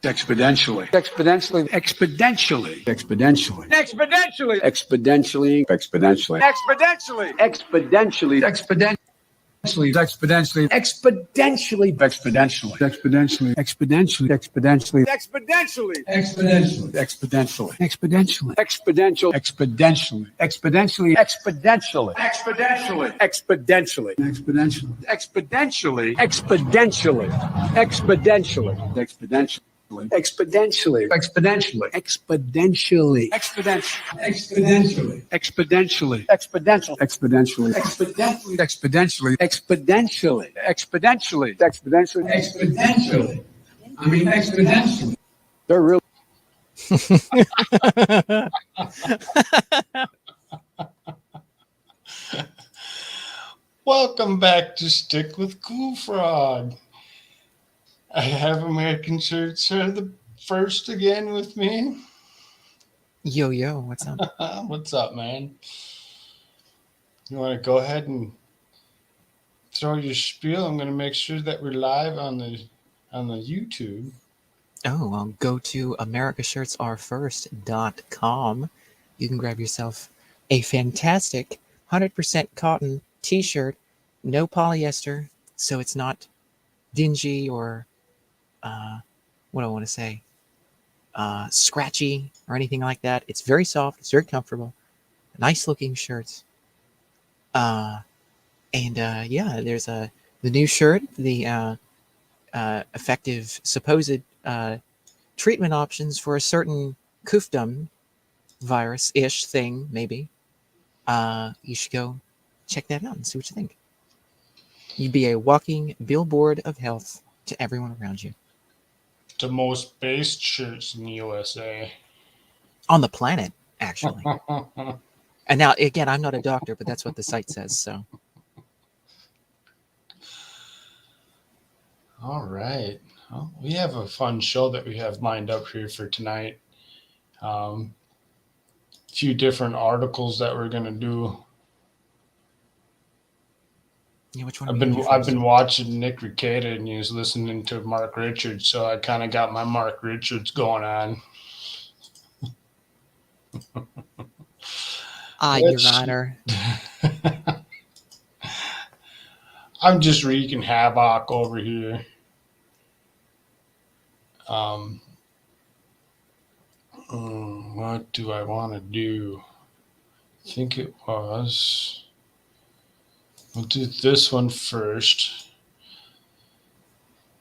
exponentially, exponentially, exponentially, exponentially, exponentially, exponentially, exponentially, exponentially, exponentially, exponentially. Exponentially, exponentially, exponentially, exponentially, exponentially, exponentially, exponentially, exponentially, exponentially, exponentially, exponential, exponentially, exponentially, exponentially, exponentially, exponentially, exponentially, exponentially, exponentially, exponentially, exponentially. Exponentially, exponentially, exponentially, exponentially, exponentially, exponential, exponentially, exponentially, exponentially, exponentially, exponentially, exponentially, exponentially. I mean, exponentially. They're really. Welcome back to Stick with Cool Frog. I have American Shirts are the first again with me. Yo, what's up? What's up, man? You want to go ahead and throw your spiel? I'm going to make sure that we're live on the YouTube. Oh, well, go to americashirtsaretefirst.com. You can grab yourself a fantastic 100% cotton t-shirt, no polyester, so it's not dingy or, what do I want to say, scratchy or anything like that. It's very soft, it's very comfortable, nice looking shirts. Yeah, there's the new shirt, the effective supposed treatment options for a certain koofdom virus-ish thing, maybe. You should go check that out and see what you think. You'd be a walking billboard of health to everyone around you. The most based shirts in the USA. On the planet, actually. And now, again, I'm not a doctor, but that's what the site says, so. All right. Well, we have a fun show that we have lined up here for tonight. A few different articles that we're going to do. Yeah, which one? I've been watching Nick Rekieta and he was listening to Mark Richards, so I kind of got my Mark Richards going on. Your Honor. I'm just wreaking havoc over here. What do I want to do? I think it was. We'll do this one first.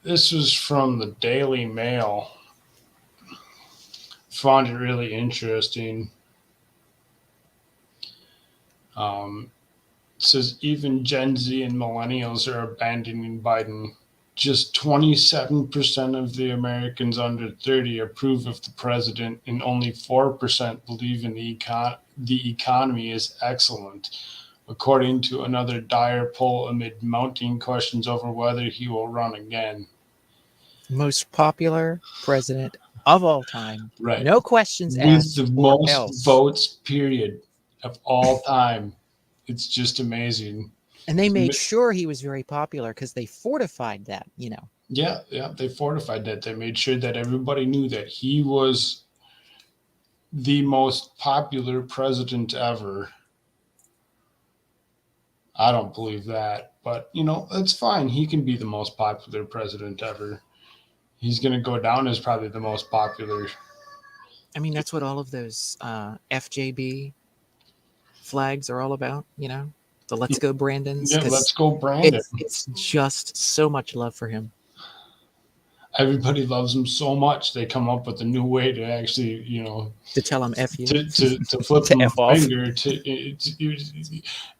This was from the Daily Mail. Found it really interesting. It says even Gen Z and millennials are abandoning Biden. Just 27% of the Americans under 30 approve of the president, and only 4% believe in the economy is excellent, according to another dire poll amid mounting questions over whether he will run again. Most popular president of all time. Right. No questions asked. With the most votes, period, of all time. It's just amazing. And they made sure he was very popular because they fortified that, you know. Yeah, they fortified that. They made sure that everybody knew that he was the most popular president ever. I don't believe that, but, that's fine. He can be the most popular president ever. He's going to go down as probably the most popular. I mean, that's what all of those FJB flags are all about, the Let's Go Brandons. Yeah, Let's Go Brandon. It's just so much love for him. Everybody loves him so much, they come up with a new way to actually, to tell him F you. To flip him a finger to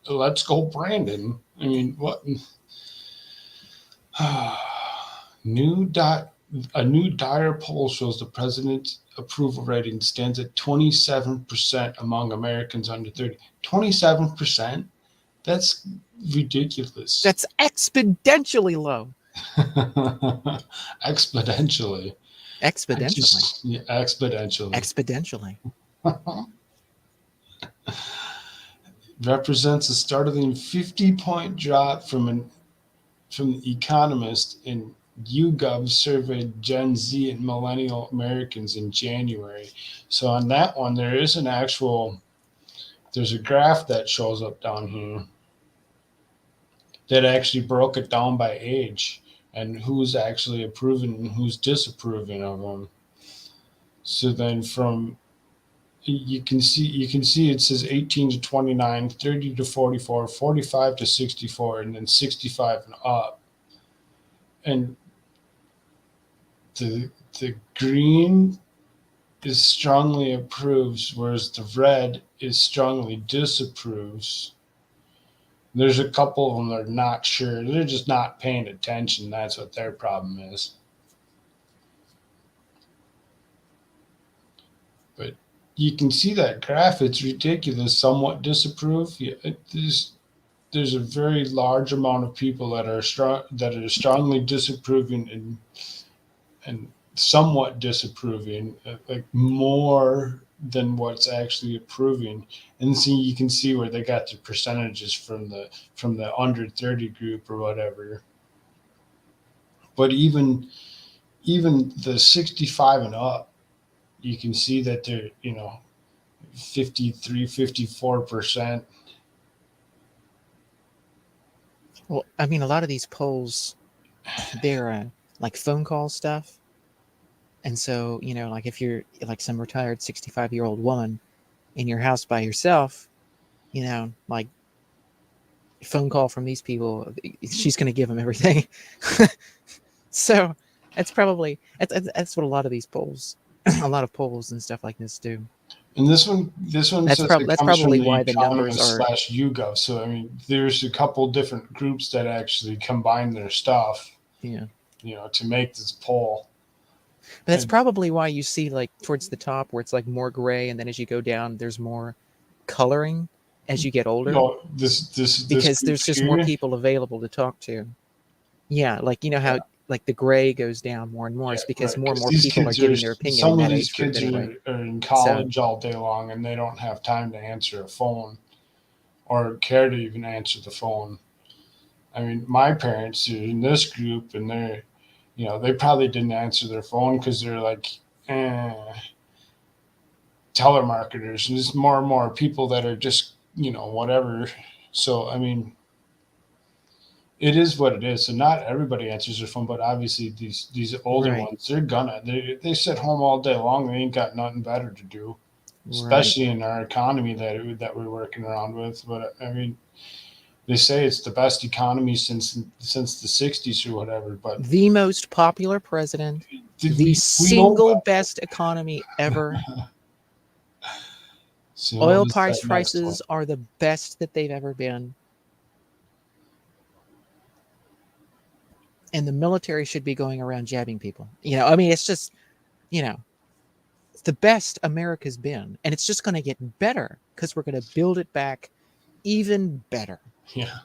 Let's Go Brandon. I mean, what? A new dire poll shows the president's approval rating stands at 27% among Americans under 30. 27%? That's ridiculous. That's exponentially low. Exponentially. Exponentially. Represents a startling 50-point drop from The Economist in YouGov surveyed Gen Z and millennial Americans in January. So on that one, there's a graph that shows up down here that actually broke it down by age and who's actually approving and who's disapproving of them. So then you can see it says 18 to 29, 30 to 44, 45 to 64, and then 65 and up. And the green is strongly approves, whereas the red is strongly disapproves. There's a couple of them that are not sure. They're just not paying attention. That's what their problem is. But you can see that graph. It's ridiculous. Somewhat disapprove. Yeah, there's a very large amount of people that are strongly disapproving and somewhat disapproving, like more than what's actually approving. And see, you can see where they got the percentages from the under 30 group or whatever. But even the 65 and up, you can see that they're 53, 54%. Well, I mean, a lot of these polls, they're like phone call stuff. And so, like if you're like some retired 65-year-old woman in your house by yourself, like phone call from these people, she's going to give them everything. So that's what a lot of these polls, a lot of polls and stuff like this do. And this one That's says it that's comes from probably the why the numbers Economist are. / YouGov. So I mean, there's a couple different groups that actually combine their stuff, Yeah. to make this poll. But that's And- probably why you see like towards the top where it's like more gray, and then as you go down, there's more coloring as you get older, this because group there's just here, more people available to talk to. Yeah, like how like the gray goes down more and more. It's because right, more and 'cause more these people are kids giving their opinion some in of that these age group kids anyway. are in college all day long and they don't have time to answer a phone or care to even answer the phone. I mean, my parents are in this group and they probably didn't answer their phone because they're like, telemarketers, and there's more and more people that are just whatever. So I mean, it is what it is. So not everybody answers their phone, but obviously these older Right. ones, they sit home all day long. They ain't got nothing better to do, Right. especially in our economy that we're working around with. But I mean, they say it's the best economy since the 60s or whatever. But The most popular president, did the we know single that? best economy ever. So Oil what is that next prices one? are the best that they've ever been. And the military should be going around jabbing people. I mean, it's just, it's the best America's been. And it's just going to get better because we're going to build it back even better. Yeah.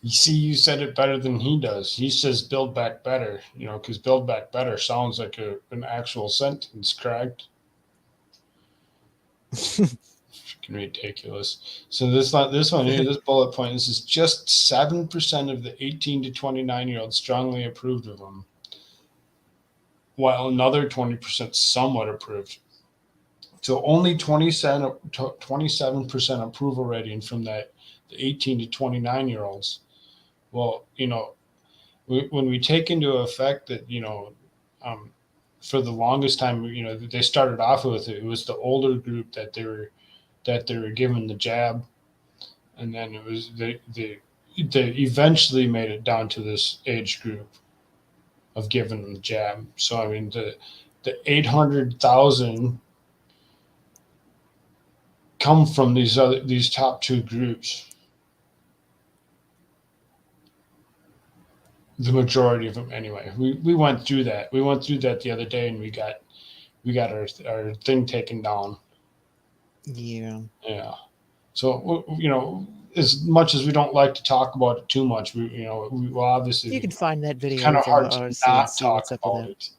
You see, you said it better than he does. He says build back better, because build back better sounds like an actual sentence, correct? Freaking ridiculous. So this one here, this bullet point, this is just 7% of the 18 to 29-year-olds strongly approved of them, while another 20% somewhat approved. So only 27% approval rating from the 18 to 29-year-olds. Well, when we take into effect that for the longest time they started off with it was the older group that they were given the jab, and then it was they eventually made it down to this age group of giving them the jab. So I mean the 800,000 come from these top two groups. The majority of them anyway. We went through that. We went through that the other day, and we got our thing taken down. Yeah. Yeah. So as much as we don't like to talk about it too much, we will obviously You can find that video kind of over hard to Odyssey and not see talk what's up with about that. it.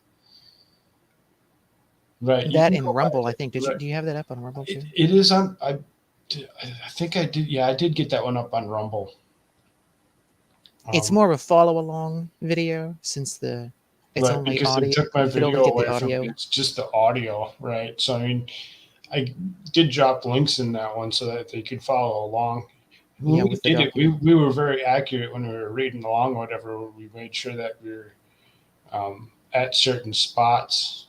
Right. You That can and go Rumble, back I think. right. Do you have that up on Rumble too? It is on. I think I did. Yeah, I did get that one up on Rumble. It's more of a follow along video since it's Right, only because they audio. took my You could only video get the away from audio. me. It's just the audio, right? So I mean, I did drop links in that one so that they could follow along. When Yeah, we with the did it, document. we were very accurate when we were reading along, or whatever. We made sure that we were at certain spots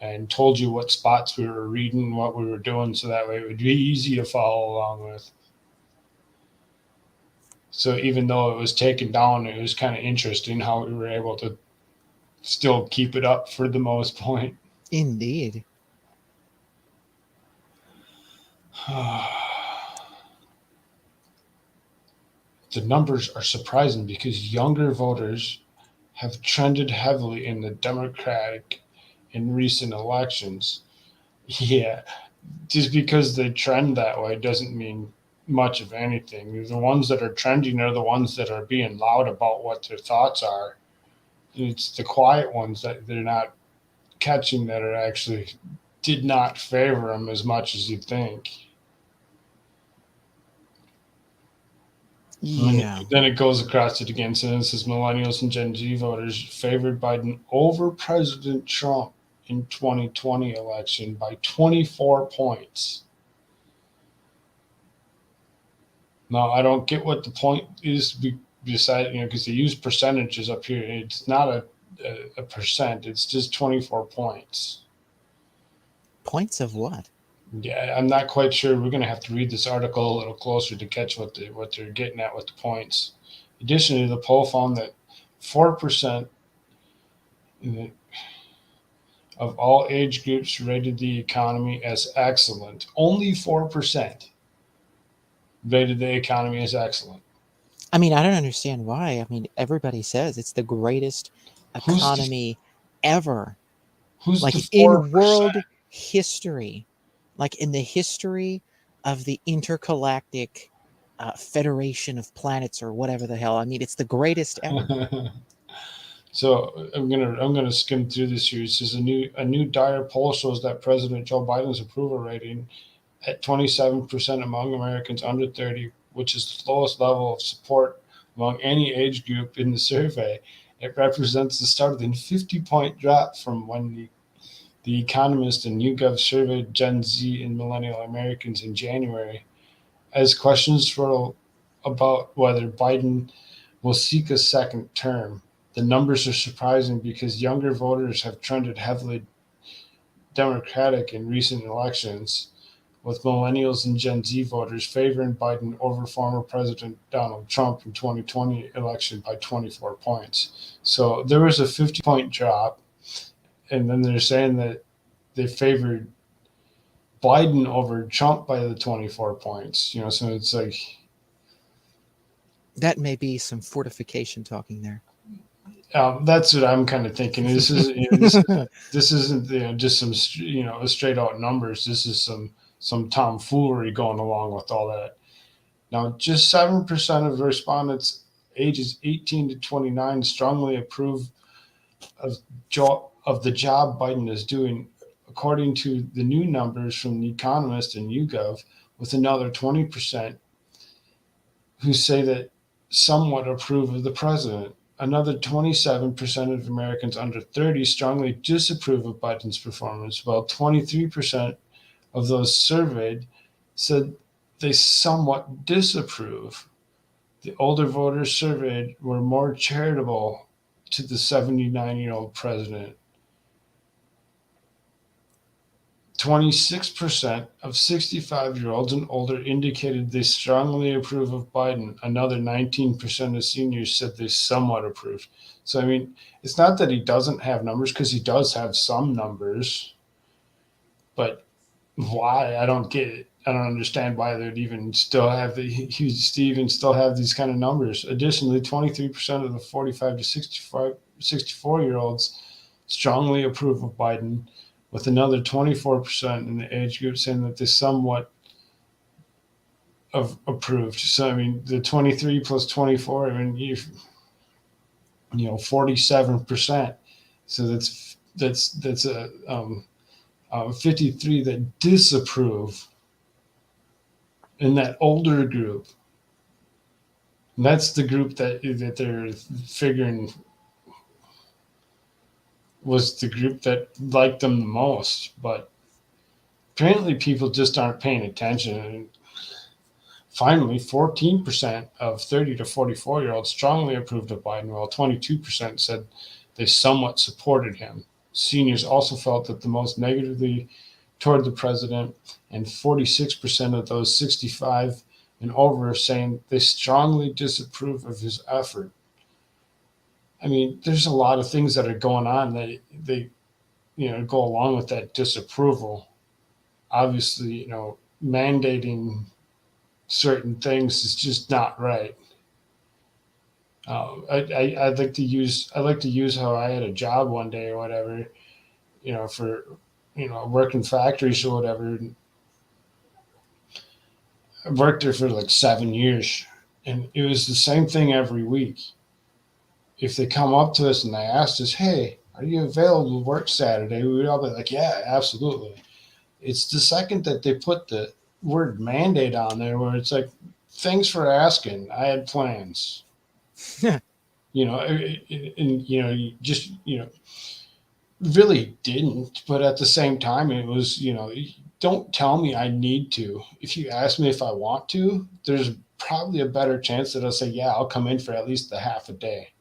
and told you what spots we were reading, what we were doing, so that way it would be easy to follow along with. So even though it was taken down, it was kind of interesting how we were able to still keep it up for the most point. Indeed. The numbers are surprising because younger voters have trended heavily in the Democratic in recent elections. Yeah, just because they trend that way doesn't mean much of anything. The ones that are trending are the ones that are being loud about what their thoughts are. It's the quiet ones that they're not catching that are actually did not favor them as much as you think. Yeah. Then it goes across it again. So this is millennials and Gen Z voters favored Biden over President Trump in 2020 election by 24 points. Now, I don't get what the point is beside, because they use percentages up here. It's not a percent. It's just 24 points. Points of what? Yeah, I'm not quite sure. We're going to have to read this article a little closer to catch what they're getting at with the points. Additionally, the poll found that 4% of all age groups rated the economy as excellent. Only 4% rated the economy as excellent. I mean, I don't understand why. I mean, everybody says it's the greatest Who's the, economy ever. who's Like the in 4%? world history, like in the history of the intergalactic federation of planets or whatever the hell. I mean, it's the greatest ever. So I'm gonna skim through this here. It says a new Dyer poll shows that President Joe Biden's approval rating at 27% among Americans under 30, which is the lowest level of support among any age group in the survey. It represents the start of a 50-point drop from when the Economist and YouGov surveyed Gen Z and millennial Americans in January. As questions were about whether Biden will seek a second term, the numbers are surprising because younger voters have trended heavily Democratic in recent elections, with millennials and Gen Z voters favoring Biden over former President Donald Trump in 2020 election by 24 points. So there was a 50-point drop, and then they're saying that they favored Biden over Trump by the 24 points. So it's like, That may be some fortification talking there. that's what I'm kind of thinking. This is this isn't just some straight out numbers. This is some tomfoolery going along with all that. Now, just 7% of respondents ages 18 to 29 strongly approve of of the job Biden is doing, according to the new numbers from The Economist and YouGov, with another 20% who say that somewhat approve of the president. Another 27% of Americans under 30 strongly disapprove of Biden's performance, while 23% of those surveyed said they somewhat disapprove. The older voters surveyed were more charitable to the 79-year-old president. 26% of 65-year-olds and older indicated they strongly approve of Biden. Another 19% of seniors said they somewhat approved. So, I mean, it's not that he doesn't have numbers, because he does have some numbers, but why? I don't get it. I don't understand why they'd even still have still have these kind of numbers. Additionally, 23% of the 45 to 64-year-olds strongly approve of Biden, with another 24% in the age group saying that they somewhat of approved. So I mean, the 23 plus 24, I mean, 47%. So that's a 53 that disapprove in that older group. And that's the group that they're figuring was the group that liked them the most. But apparently people just aren't paying attention. And finally, 14% of 30 to 44-year-olds strongly approved of Biden, while 22% said they somewhat supported him. Seniors also felt that the most negatively toward the president, and 46% of those 65 and over are saying they strongly disapprove of his effort. I mean, there's a lot of things that are going on that they go along with that disapproval. Obviously, mandating certain things is just not right. I'd like to use how I had a job one day or whatever, for working factories or whatever. I worked there for like 7 years, and it was the same thing every week. If they come up to us and they asked us, "Hey, are you available to work Saturday?" We would all be like, "Yeah, absolutely." It's the second that they put the word mandate on there where it's like, "Thanks for asking. I had plans." And you just really didn't. But at the same time, it was, don't tell me I need to. If you ask me if I want to, there's probably a better chance that I'll say, yeah, I'll come in for at least a half a day,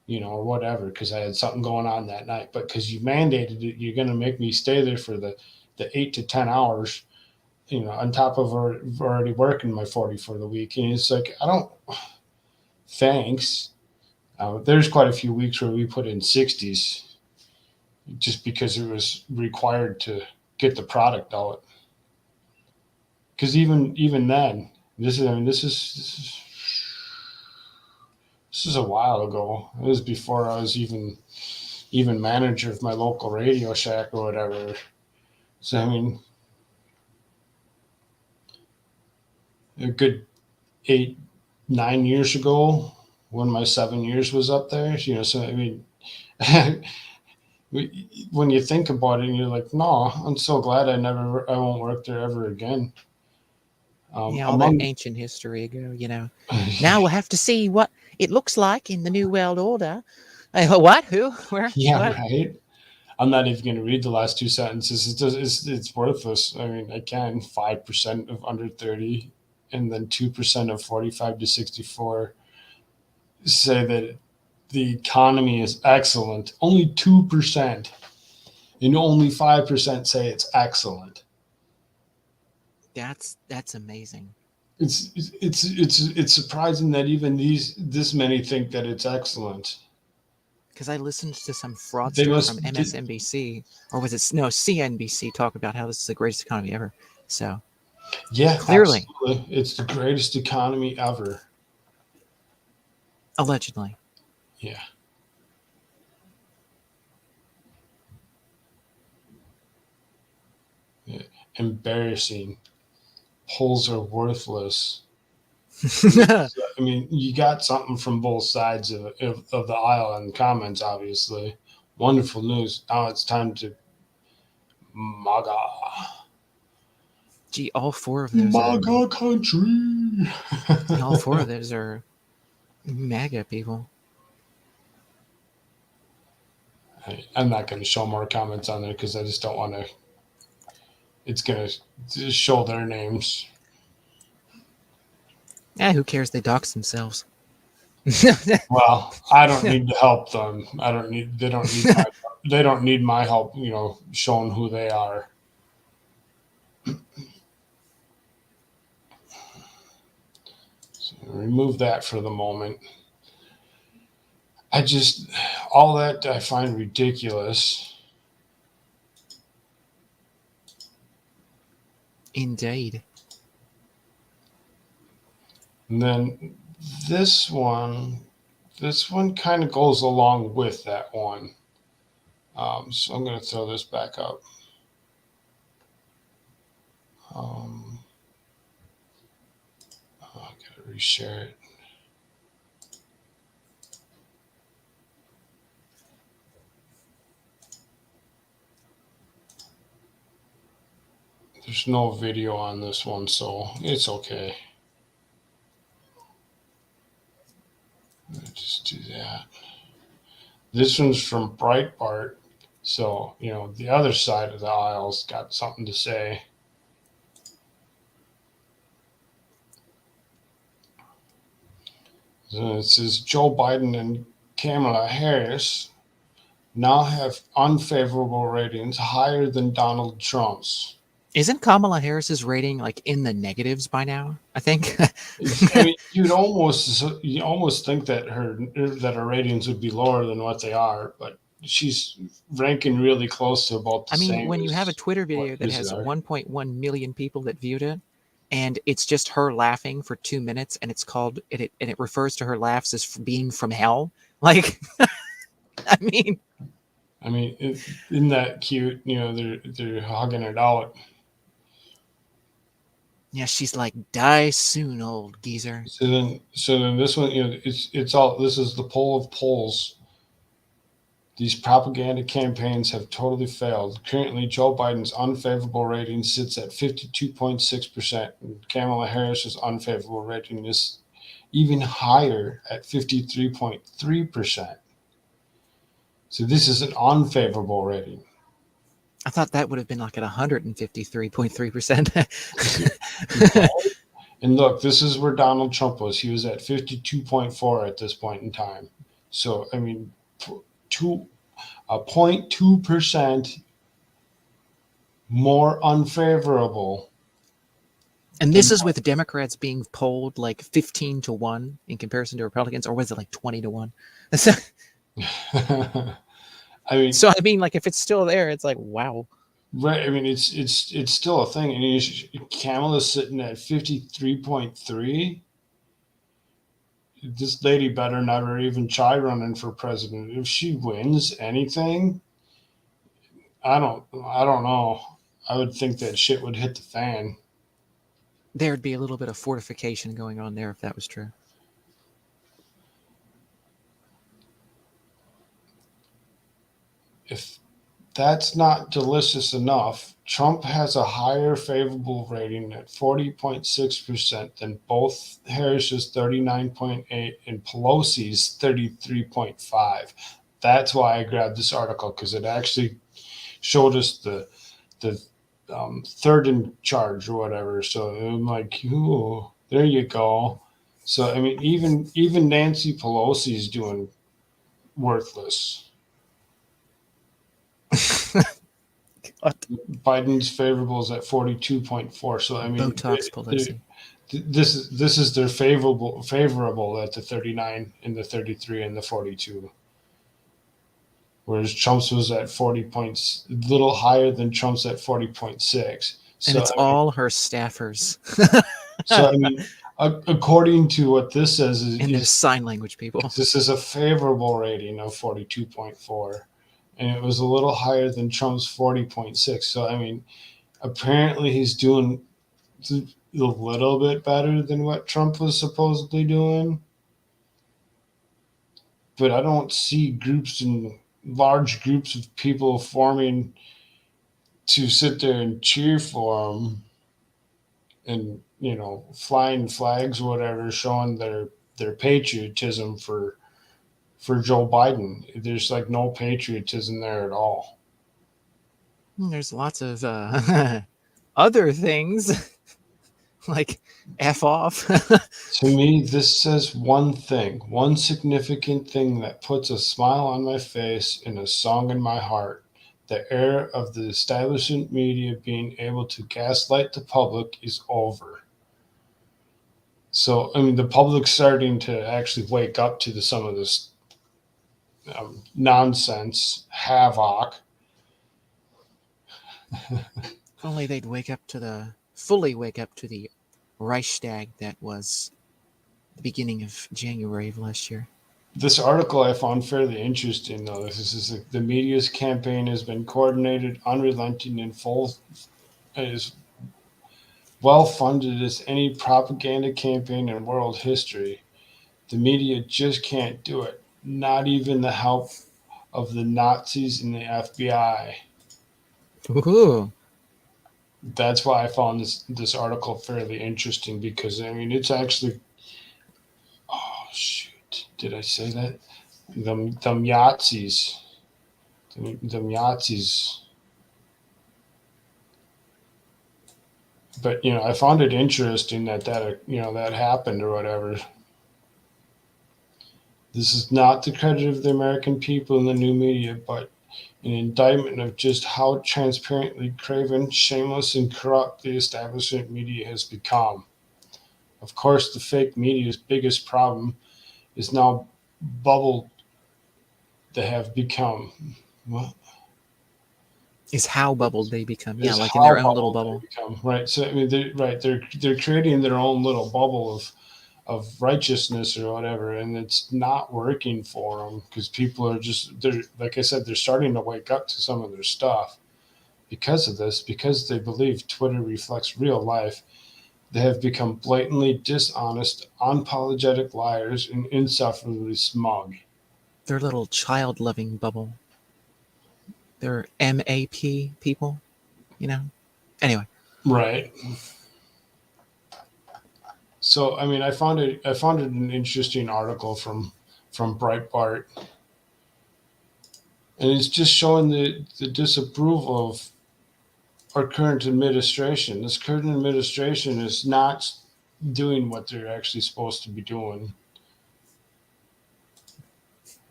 or whatever, because I had something going on that night. But because you mandated it, you're going to make me stay there for the 8 to 10 hours, on top of already working my 40 for the week. And it's like, I don't, thanks. There's quite a few weeks where we put in 60s just because it was required to get the product out. Because even then, this is a while ago. It was before I was even manager of my local Radio Shack or whatever. So I mean, a good 8-9 years ago, when my 7 years was up there. So I mean. When you think about it, and you're like, no, I'm so glad I won't work there ever again. Yeah, all that ancient history ago, Now we'll have to see what it looks like in the New World Order. What? Who? Where? Yeah, what? right. I'm not even going to read the last two sentences. It's worthless. I mean, I can 5% of under 30, and then 2% of 45 to 64 say that the economy is excellent. Only 2%, and only 5% say it's excellent. That's amazing. It's surprising that even this many think that it's excellent. Because I listened to some fraudster from MSNBC, or was it CNBC, talk about how this is the greatest economy ever. So yeah, clearly, absolutely. It's the greatest economy ever. Allegedly. Yeah. Embarrassing. Polls are worthless. I mean, you got something from both sides of the aisle in comments, obviously. Wonderful news. Now it's time to MAGA. Gee, all four of those MAGA country. all four of those are MAGA people. I'm not going to show more comments on there because I just don't want to. It's going to show their names. Who cares? They dox themselves. Well, I don't need to help them. They don't need my help, showing who they are. So remove that for the moment. All that I find ridiculous. Indeed. And then this one kind of goes along with that one. So I'm going to throw this back up. I got to reshare it. There's no video on this one, so it's okay. This one's from Breitbart. So, the other side of the aisle's got something to say. So it says Joe Biden and Kamala Harris now have unfavorable ratings higher than Donald Trump's. Isn't Kamala Harris's rating like in the negatives by now? I think. I mean, you almost think that her ratings would be lower than what they are, but she's ranking really close to about the I mean, same. when you have a as Twitter what video that his has are. 1.1 million people that viewed it, and it's just her laughing for 2 minutes, and it refers to her laughs as being from hell. Like, I mean, Isn't that cute? They're hugging it out. yeah, she's like, die soon, old geezer. So then this one, it's all. This is the poll of polls. These propaganda campaigns have totally failed. Currently, Joe Biden's unfavorable rating sits at 52.6%, and Kamala Harris's unfavorable rating is even higher at 53.3%. So this is an unfavorable rating. I thought that would have been like at 153.3%. And look, this is where Donald Trump was. He was at 52.4 at this point in time. So, 0.2% more unfavorable. And this is with Democrats being polled like 15-1 in comparison to Republicans, or was it like 20-1? So I mean, like, if it's still there, it's like, wow. Right. It's still a thing. And Kamala's sitting at 53.3. This lady better never even try running for president. If she wins anything, I don't know. I would think that shit would hit the fan. There'd be a little bit of fortification going on there if that was true. If that's not delicious enough, Trump has a higher favorable rating at 40.6% than both Harris's 39.8 and Pelosi's 33.5. That's why I grabbed this article, because it actually showed us the third in charge or whatever. So I'm like, ooh, there you go. So even Nancy Pelosi's doing worthless. Biden's favorable is at 42.4. So Botox Pelosi. This is their favorable at the 39 and the 33 and the 42. Whereas Trump's was at 40 points, a little higher than Trump's at 40.6. And it's all her staffers. So according to what this says, and those sign language people. This is a favorable rating of 42.4, and it was a little higher than Trump's 40.6. So apparently he's doing a little bit better than what Trump was supposedly doing. But I don't see large groups of people forming to sit there and cheer for him and, flying flags or whatever, showing their patriotism for Joe Biden. There's like no patriotism there at all. There's lots of other things like F off. To me, this says one significant thing that puts a smile on my face and a song in my heart. The era of the establishment media being able to gaslight the public is over. So, the public's starting to actually wake up to some of this nonsense, havoc. If only they'd fully wake up to the Reichstag that was the beginning of January of last year. This article I found fairly interesting, though. This is the media's campaign has been coordinated, unrelenting, and as well funded as any propaganda campaign in world history. The media just can't do it. Not even the help of the Nazis and the FBI. Ooh. That's why I found this article fairly interesting, because it's actually. Oh shoot! Did I say that? them Yahtzees. Them Yahtzees. But I found it interesting that happened or whatever. This is not the credit of the American people and the new media, but an indictment of just how transparently craven, shameless, and corrupt the establishment media has become. Of course, the fake media's biggest problem is now bubble they have become. What? Is how bubbled they become. Yeah, Is like in how their own little bubbled bubble. they become, right? So I mean, they're creating their own little bubble of righteousness or whatever, and it's not working for them because people are they're like I said, they're starting to wake up to some of their stuff because of this, because they believe Twitter reflects real life. They have become blatantly dishonest, unapologetic liars and insufferably smug. Their little child loving bubble. They're MAP people, Anyway. Right. So I mean, I found it an interesting article from Breitbart, and it's just showing the disapproval of our current administration. This current administration is not doing what they're actually supposed to be doing,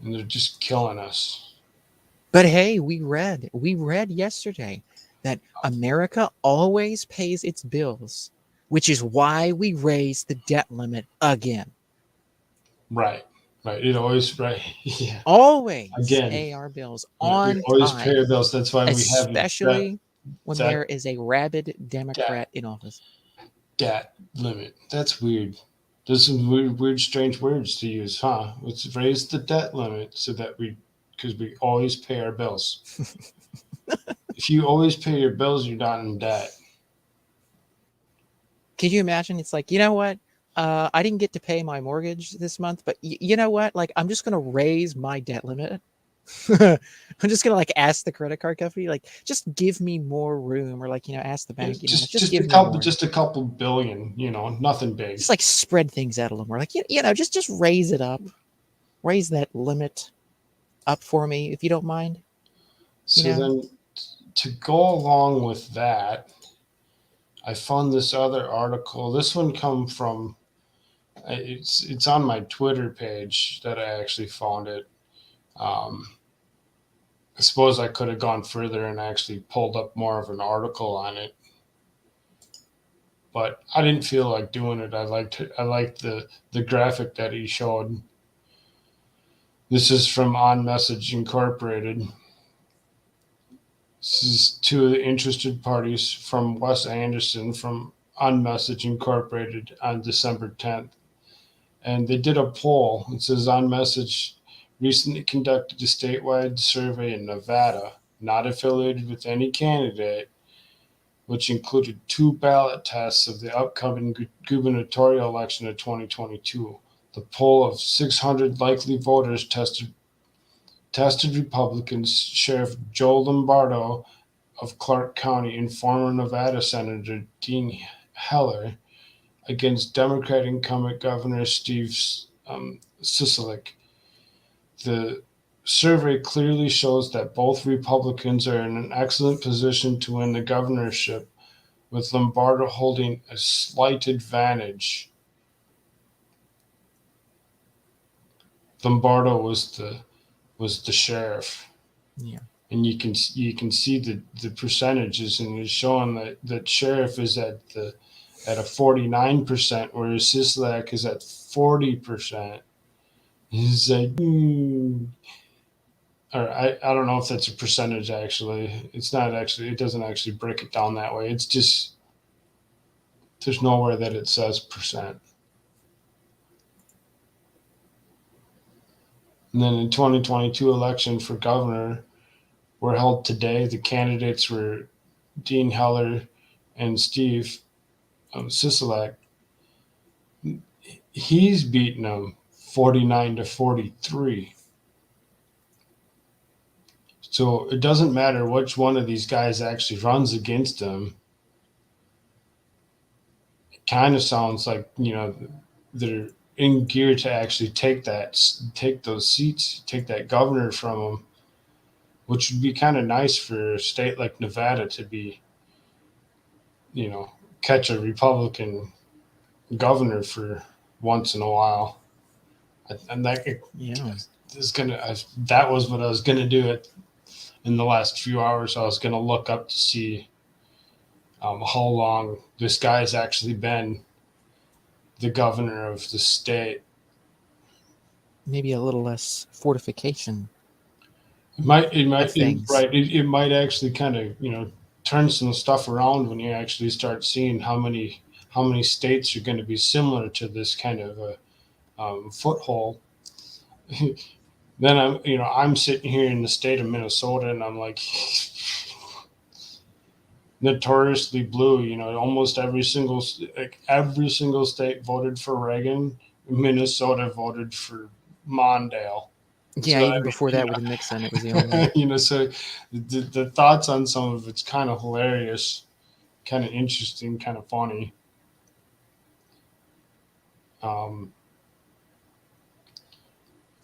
and they're just killing us. But hey, we read yesterday that America always pays its bills, which is why we raised the debt limit again. Right. It always right. Yeah. Always Again, pay our bills we on always pay time, our bills. That's why we have especially when that there is a rabid debt Democrat in office. debt limit. That's weird. There's some weird, strange words to use, huh? Let's raise the debt limit so that because we always pay our bills. If you always pay your bills, you're not in debt. Can you imagine? It's like, you know what? I didn't get to pay my mortgage this month, but you know what? Like, I'm just going to raise my debt limit. I'm just going to ask the credit card company, just give me more room, or ask the bank, just give me more. Just a couple billion, nothing big. Just spread things out a little more. Just raise it up. Raise that limit up for me, if you don't mind. So then to go along with that, I found this other article. This one come from it's on my Twitter page that I actually found it. I suppose I could have gone further and actually pulled up more of an article on it, but I didn't feel like doing it. I liked the graphic that he showed. This is from On Message Incorporated. This is two of the interested parties from Wes Anderson from On Message Incorporated on December 10th. And they did a poll. It says On Message recently conducted a statewide survey in Nevada, not affiliated with any candidate, which included 2 ballot tests of the upcoming gubernatorial election of 2022. The poll of 600 likely voters tested Republicans Sheriff Joe Lombardo of Clark County and former Nevada Senator Dean Heller against Democratic incumbent Governor Steve Sisolak. The survey clearly shows that both Republicans are in an excellent position to win the governorship, with Lombardo holding a slight advantage. Lombardo was the sheriff. Yeah. And you can see the percentages, and it's showing that sheriff is at a 49%, whereas Sisolak is at 40%. He's like, or I don't know if that's a percentage actually. It's not actually. It doesn't actually break it down that way. It's just there's nowhere that it says percent. And then in 2022 election for governor were held today. The candidates were Dean Heller and Steve Sisolak. He's beaten them 49-43. So it doesn't matter which one of these guys actually runs against him. It kind of sounds like they're in gear to actually take those seats, take that governor from them, which would be kind of nice for a state like Nevada to be, catch a Republican governor for once in a while. And that Yeah. that was what I was gonna do in the last few hours. I was gonna look up to see how long this guy's actually been the governor of the state. Maybe a little less fortification It might of things. right. It might actually kind of turn some stuff around when you actually start seeing how many states are going to be similar to this kind of foothold. Then I'm sitting here in the state of Minnesota, and I'm like notoriously blue. Almost every single state voted for Reagan. Minnesota voted for Mondale. Yeah, So even before that with Nixon, it was the only. so the thoughts on some of it's kind of hilarious, kind of interesting, kind of funny.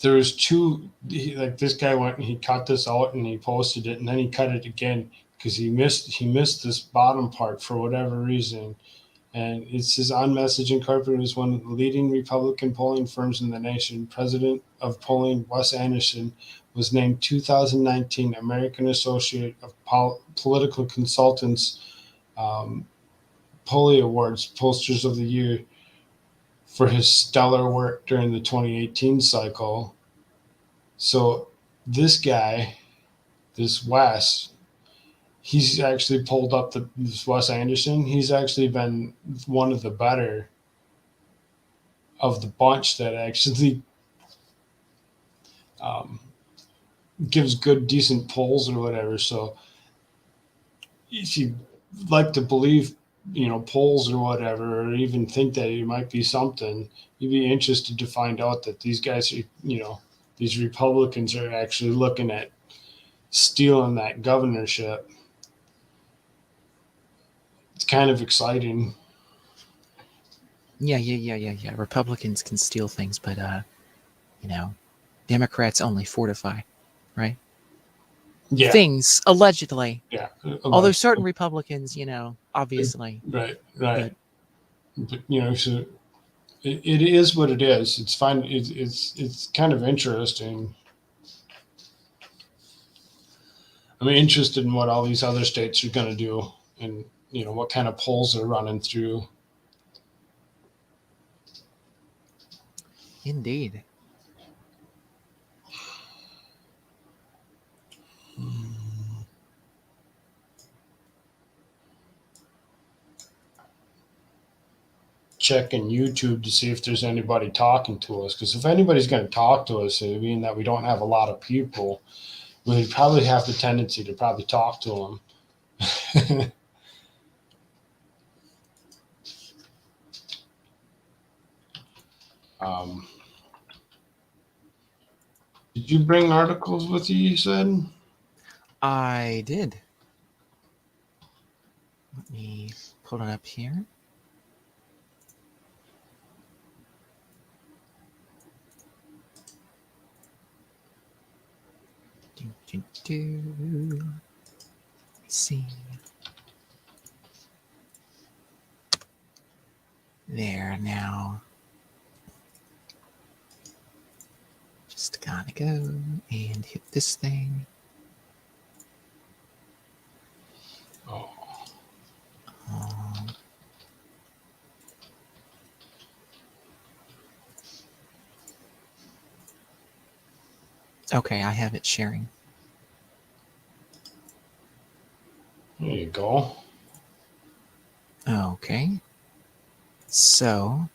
There was two, this guy went and he cut this out and he posted it and then he cut it again because he missed this bottom part for whatever reason. And it says, On Message Incorporated is one of the leading Republican polling firms in the nation. President of polling, Wes Anderson, was named 2019 American Associate of Political Consultants Polly Awards Posters of the Year for his stellar work during the 2018 cycle. So this guy, this Wes, he's actually pulled up this Wes Anderson. He's actually been one of the better of the bunch that actually gives good, decent polls or whatever. So if you like to believe, polls or whatever, or even think that it might be something, you'd be interested to find out that these guys are, these Republicans are actually looking at stealing that governorship. It's kind of exciting. Yeah. Republicans can steal things, but Democrats only fortify, right? Yeah. Things allegedly. Yeah. Although certain Republicans, obviously. Right. But so it is what it is. It's fine. It's kind of interesting. I'm interested in what all these other states are going to do, and what kind of polls they're running through. Indeed. Checking YouTube to see if there's anybody talking to us, because if anybody's going to talk to us, it mean that we don't have a lot of people. We probably have the tendency to probably talk to them. Did you bring articles with you said? I did. Let me pull it up here. Let's see. There now. Just gotta go and hit this thing. Oh. Okay, I have it sharing. There you go. Okay. So,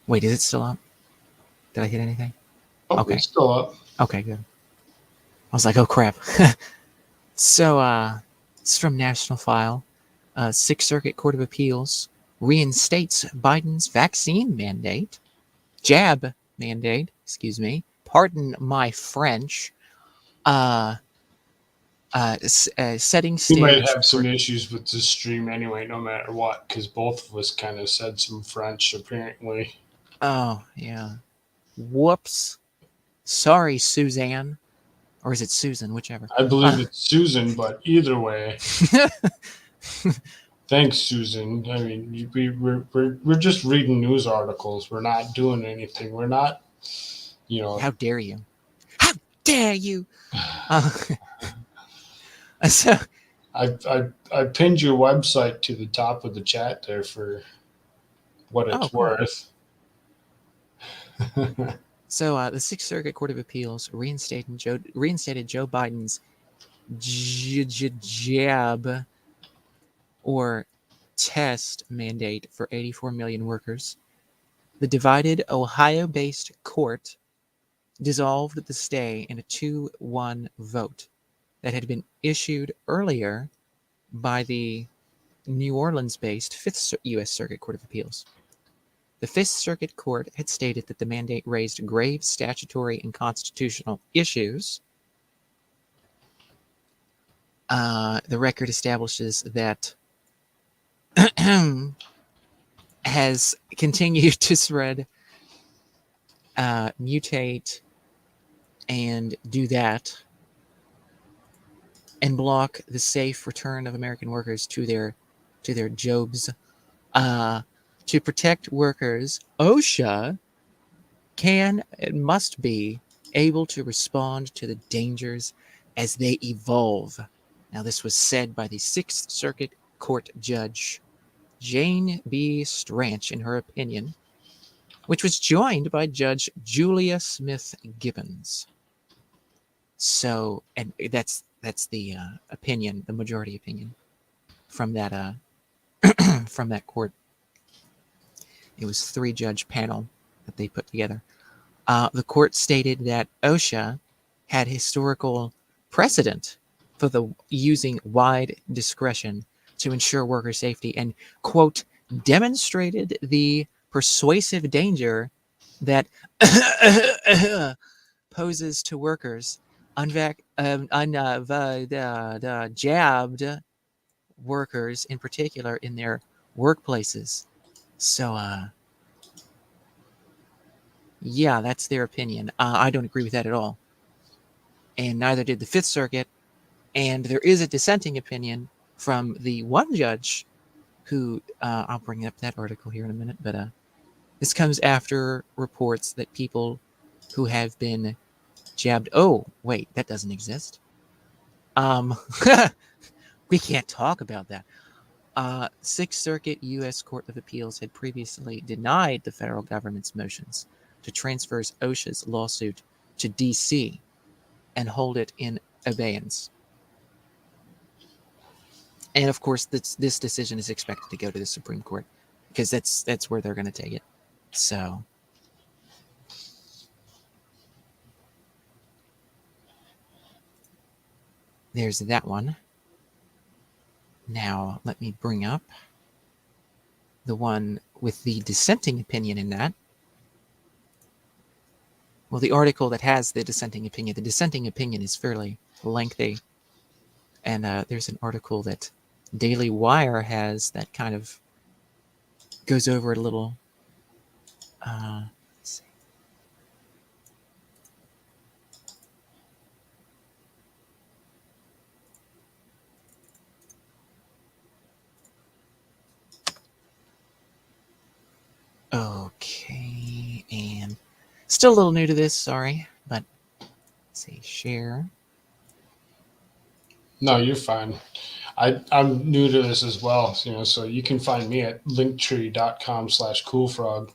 wait, is it still up? Did I hit anything? Oh, Okay. It's still up. Okay, good. I was like, oh crap. So, it's from National File. Sixth Circuit Court of Appeals reinstates Biden's vaccine mandate. Jab mandate, excuse me. Pardon my French. setting We stage. might have some for- issues with this stream anyway, no matter what, because both of us kind of said some French, apparently. Oh, yeah. Whoops. Sorry, Suzanne. Or is it Susan? Whichever. I believe it's Susan, but either way, thanks, Susan. I mean, we're just reading news articles. We're not doing anything. We're not, you know. How dare you? How dare you? So, I pinned your website to the top of the chat there for what it's cool. worth. So the Sixth Circuit Court of Appeals reinstated Joe Biden's jab or test mandate for 84 million workers. The divided Ohio-based court dissolved the stay in a 2-1 vote that had been issued earlier by the New Orleans-based Fifth U.S. Circuit Court of Appeals. The Fifth Circuit Court had stated that the mandate raised grave statutory and constitutional issues. The record establishes that has continued to spread, mutate, and do that, and block the safe return of American workers to their jobs. To protect workers, OSHA can and must be able to respond to the dangers as they evolve. Now, this was said by the Sixth Circuit Court Judge Jane B. Stranch in her opinion, which was joined by Judge Julia Smith Gibbons. So, and that's the opinion, the majority opinion from that from that court. It was 3-judge panel that they put together. The court stated that OSHA had historical precedent for the using wide discretion to ensure worker safety and, quote, demonstrated the persuasive danger that poses to workers jabbed workers in particular in their workplaces. So, yeah, that's their opinion. I don't agree with that at all. And neither did the Fifth Circuit. And there is a dissenting opinion from the one judge who, I'll bring up that article here in a minute, but this comes after reports that people who have been jabbed. Oh, wait, that doesn't exist. We can't talk about that. Sixth Circuit U.S. Court of Appeals had previously denied the federal government's motions to transfer OSHA's lawsuit to D.C. and hold it in abeyance. And of course, this decision is expected to go to the Supreme Court because that's where they're going to take it. So, there's that one. Now, let me bring up the one with the dissenting opinion in that. Well, the article that has the dissenting opinion is fairly lengthy. And there's an article that Daily Wire has that kind of goes over it a little. Let's see. Okay, and still a little new to this, sorry, but let's see, share. No, you're fine. I'm new to this as well, so you can find me at linktree.com/coolfrog.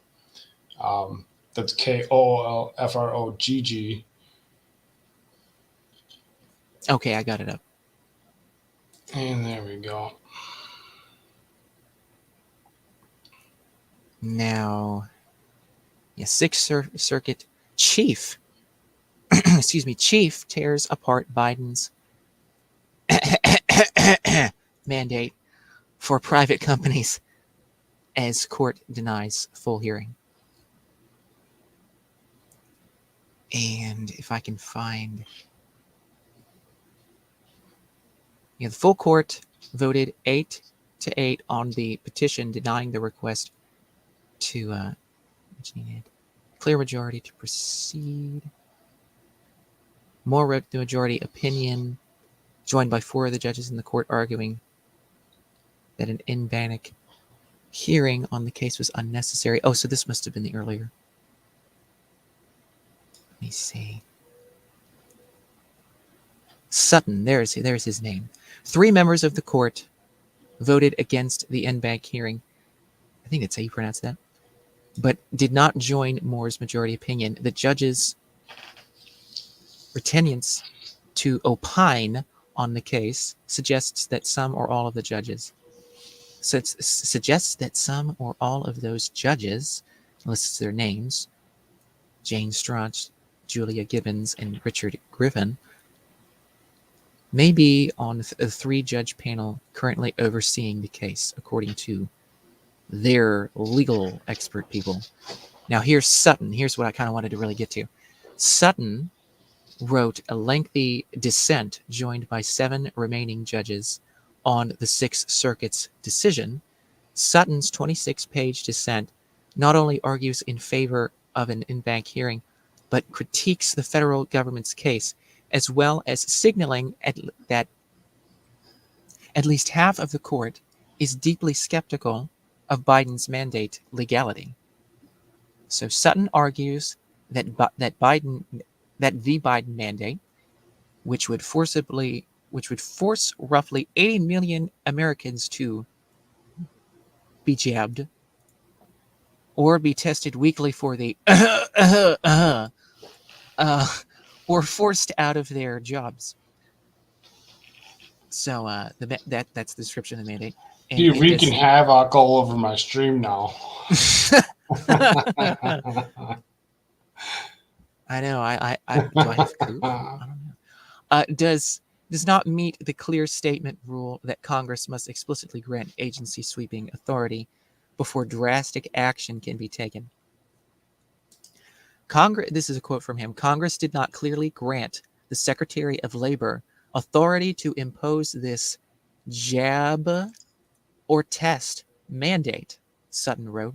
That's KOOLFROGG. Okay, I got it up. And there we go. Now, yeah, Sixth Circuit Chief, Chief tears apart Biden's mandate for private companies as court denies full hearing. And if I can find The full court voted 8-8 on the petition denying the request to which needed clear majority to proceed. Moore wrote the majority opinion, joined by 4 of the judges in the court, arguing that an en banc hearing on the case was unnecessary. Oh, so this must have been the earlier. Let me see. Sutton, there's his name. 3 members of the court voted against the en banc hearing. I think that's how you pronounce that. But did not join Moore's majority opinion. The judges' reticence to opine on the case suggests that some or all of the judges lists their names, Jane Strauch, Julia Gibbons, and Richard Griffin, may be on a 3-judge panel currently overseeing the case, according to their legal expert people. Now here's Sutton. Here's what I kind of wanted to really get to. Sutton wrote a lengthy dissent joined by 7 remaining judges on the Sixth Circuit's decision. Sutton's 26-page dissent not only argues in favor of an en banc hearing, but critiques the federal government's case, as well as signaling that at least half of the court is deeply skeptical of Biden's mandate legality. So Sutton argues that the Biden mandate, which would force roughly 80 million Americans to be jabbed or be tested weekly for the or forced out of their jobs. So that's the description of the mandate. And You're wreaking havoc all over my stream now. I know. I do I have a clue? I don't know. Does not meet the clear statement rule that Congress must explicitly grant agency sweeping authority before drastic action can be taken. This is a quote from him. Congress did not clearly grant the Secretary of Labor authority to impose this jab or test mandate, Sutton wrote.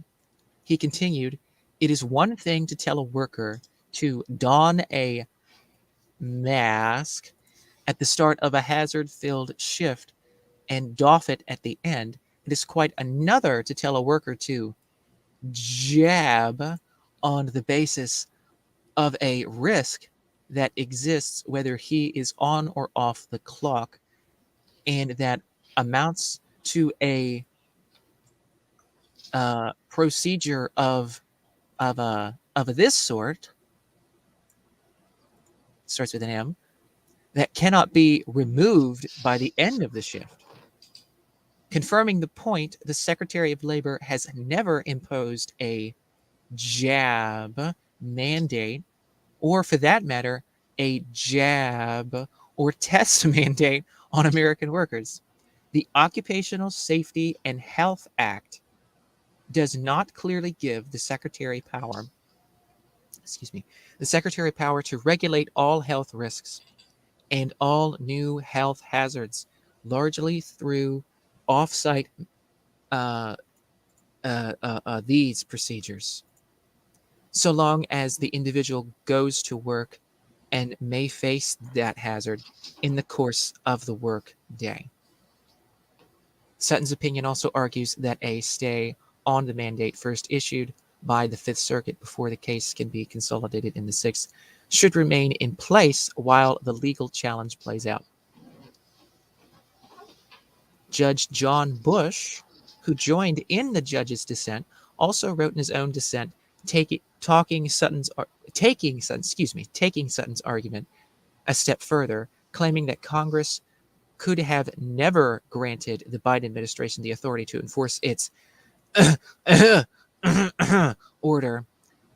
He continued, it is one thing to tell a worker to don a mask at the start of a hazard-filled shift and doff it at the end. It is quite another to tell a worker to jab on the basis of a risk that exists whether he is on or off the clock, and that amounts to a procedure of this sort, starts with an M, that cannot be removed by the end of the shift. Confirming the point, the Secretary of Labor has never imposed a jab mandate, or for that matter, a jab or test mandate on American workers. The Occupational Safety and Health Act does not clearly give the Secretary power to regulate all health risks and all new health hazards, largely through off-site these procedures, so long as the individual goes to work and may face that hazard in the course of the work day. Sutton's opinion also argues that a stay on the mandate first issued by the Fifth Circuit before the case can be consolidated in the Sixth should remain in place while the legal challenge plays out. Judge John Bush, who joined in the judge's dissent, also wrote in his own dissent, taking Sutton's argument a step further, claiming that Congress could have never granted the Biden administration the authority to enforce its order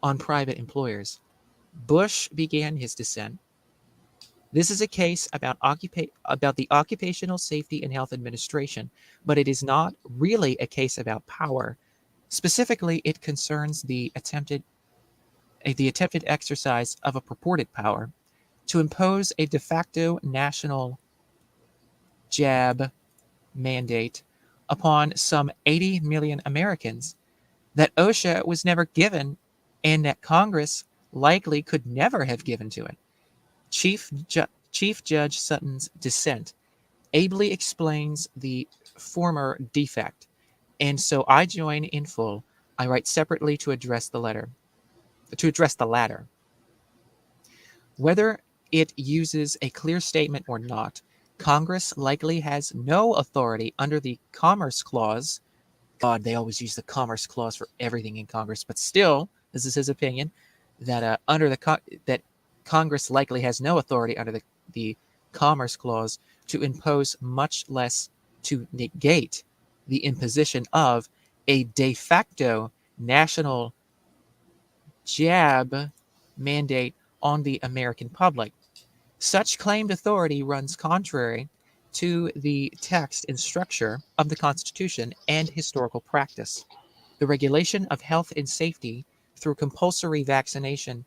on private employers. Bush began his dissent. This is a case about the Occupational Safety and Health Administration, but it is not really a case about power. Specifically, it concerns the attempted exercise of a purported power to impose a de facto national jab mandate upon some 80 million Americans that OSHA was never given and that Congress likely could never have given to it. Chief Judge Sutton's dissent ably explains the former defect, and so I join in full. I write separately to address the latter. Whether it uses a clear statement or not, Congress likely has no authority under the Commerce Clause. God, they always use the Commerce Clause for everything in Congress, but still, this is his opinion, that that Congress likely has no authority under the Commerce Clause to impose, much less to negate, the imposition of a de facto national jab mandate on the American public. Such claimed authority runs contrary to the text and structure of the Constitution and historical practice. The regulation of health and safety through compulsory vaccination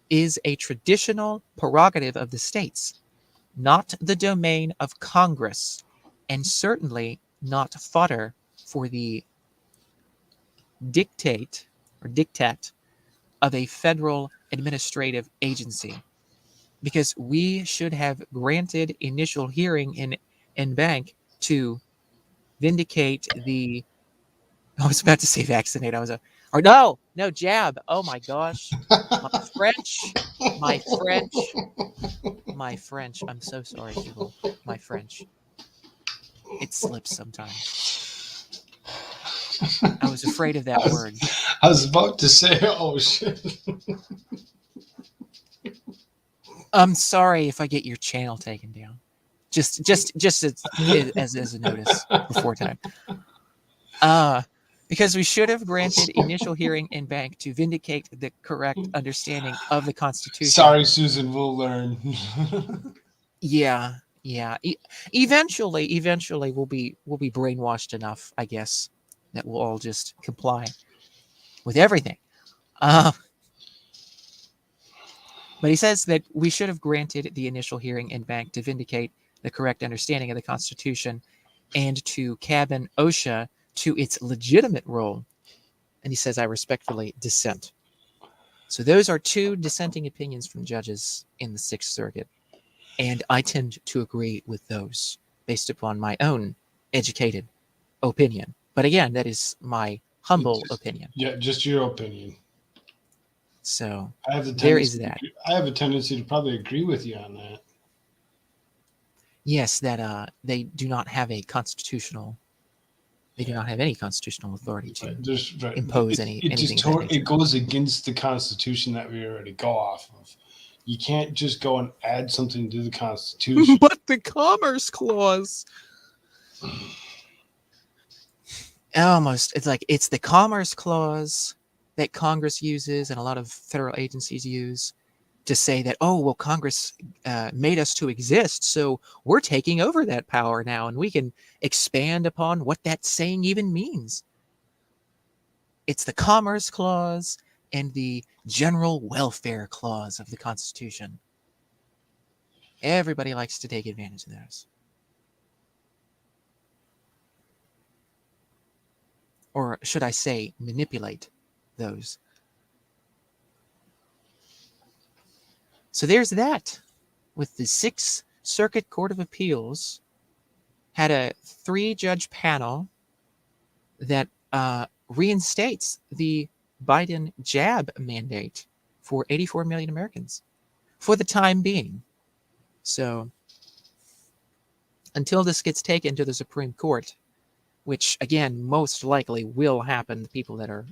is a traditional prerogative of the states, not the domain of Congress, and certainly not fodder for the dictate of a federal administrative agency. Because we should have granted initial hearing in bank to vindicate the. I was about to say vaccinate. No, jab. Oh my gosh, my French, my French, my French. I'm so sorry, people. My French. It slips sometimes. I was afraid of that word. I was about to say, oh shit. I'm sorry if I get your channel taken down. Just as a notice before time. Because we should have granted initial hearing in bank to vindicate the correct understanding of the Constitution. Sorry, Susan, we'll learn. Yeah. Eventually, we'll be brainwashed enough, I guess, that we'll all just comply with everything. But he says that we should have granted the initial hearing in bank to vindicate the correct understanding of the Constitution and to cabin OSHA to its legitimate role. And he says, I respectfully dissent. So those are two dissenting opinions from judges in the Sixth Circuit. And I tend to agree with those based upon my own educated opinion. But again, that is my humble opinion. Yeah, just your opinion. So there is that. I have a tendency to probably agree with you on that. Yes, that they do not have a constitutional. They do not have any constitutional authority to impose anything. It goes against the Constitution that we already go off of. You can't just go and add something to the Constitution. But the Commerce Clause. Almost, it's the Commerce Clause that Congress uses and a lot of federal agencies use to say that, oh, well, Congress made us to exist, so we're taking over that power now, and we can expand upon what that saying even means. It's the Commerce Clause and the General Welfare Clause of the Constitution. Everybody likes to take advantage of those. Or should I say, manipulate those. So there's that. With the Sixth Circuit Court of Appeals had a 3-judge panel that reinstates the Biden jab mandate for 84 million Americans for the time being. So until this gets taken to the Supreme Court, which again most likely will happen, the people that are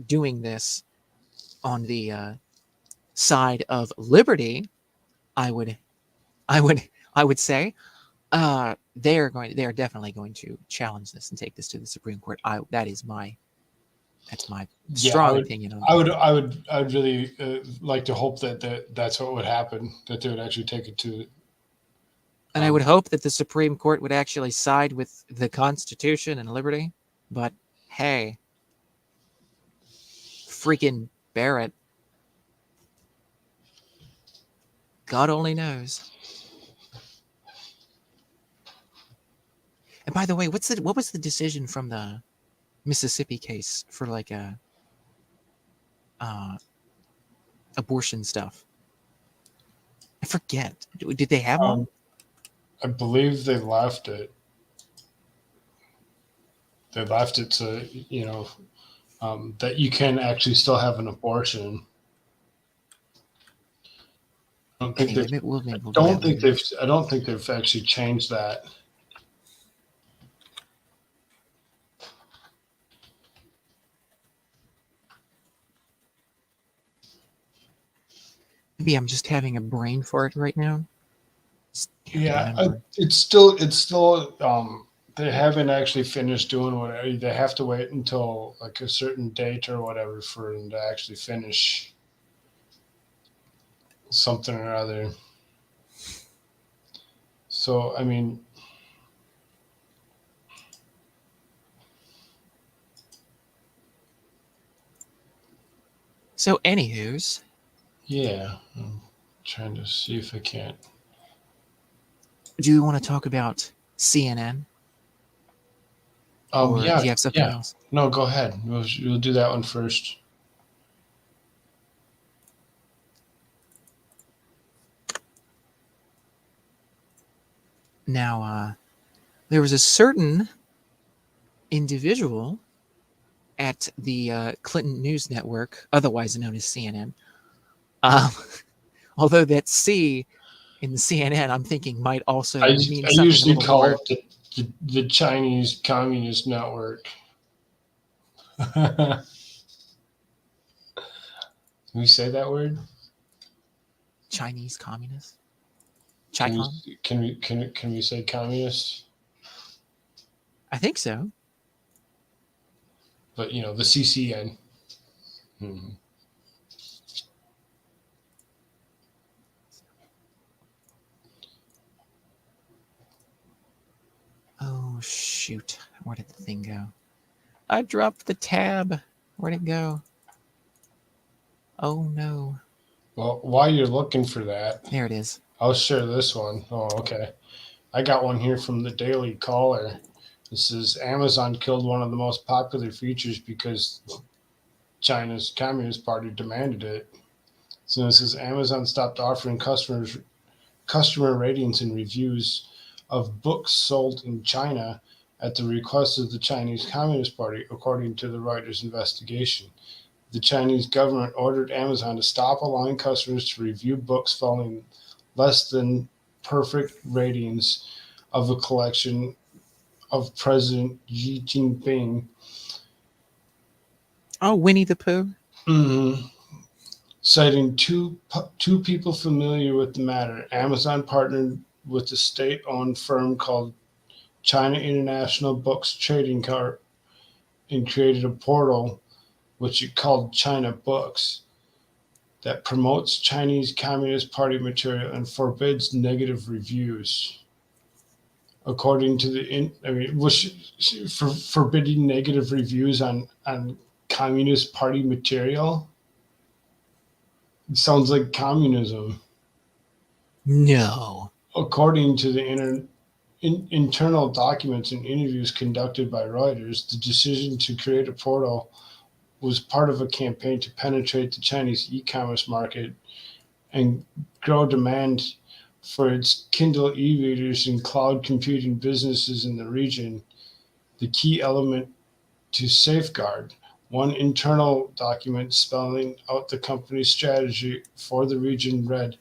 doing this on the side of liberty, I would say they are definitely going to challenge this and take this to the Supreme Court. That's my strong opinion on it. I would really like to hope that's what would happen, that they would actually take it to. And I would hope that the Supreme Court would actually side with the Constitution and liberty. But hey, freaking Barrett. God only knows. And by the way, what was the decision from the Mississippi case for like uh, abortion stuff? I forget. Did they have one? I believe they left it. They left it to, that you can actually still have an abortion. I don't think Anyway, they've. we'll I do don't that think later. they've. I don't think they've actually changed that. Maybe I'm just having a brain fart right now. Just can't remember. It's still. They haven't actually finished doing whatever. They have to wait until like a certain date or whatever for them to actually finish something or other. So I mean, So, anywho's, yeah. I'm trying to see if I can't. do you want to talk about CNN? Or Yeah, do you have something else? No, go ahead. We'll do that one first. Now, there was a certain individual at the Clinton News Network, otherwise known as CNN. Um, although that C in the CNN, I'm thinking might also I mean something a usually little call more. it the Chinese Communist Network. Can we say that word? Chinese communist. Can Chicom? we say communist? I think so. But the CCN. Hmm. Oh shoot! Where did the thing go? I dropped the tab. Where'd it go? Oh no! Well, while you're looking for that, There it is. I'll share this one. Oh, okay. I got one here from the Daily Caller. This is Amazon killed one of the most popular features because China's Communist Party demanded it. So this is Amazon stopped offering customer ratings and reviews of books sold in China at the request of the Chinese Communist Party, according to the Reuters investigation. The Chinese government ordered Amazon to stop allowing customers to review books following less than perfect ratings of a collection of President Xi Jinping. Oh, Winnie the Pooh. Mm-hmm. Citing two people familiar with the matter, Amazon partnered with a state-owned firm called China International Books Trading Corp and created a portal which it called China Books that promotes Chinese Communist Party material and forbids negative reviews. According to forbidding negative reviews on Communist Party material. It sounds like communism. No. According to the internal documents and interviews conducted by Reuters, the decision to create a portal was part of a campaign to penetrate the Chinese e-commerce market and grow demand for its Kindle e-readers and cloud computing businesses in the region. The key element to safeguard. One internal document spelling out the company's strategy for the region read,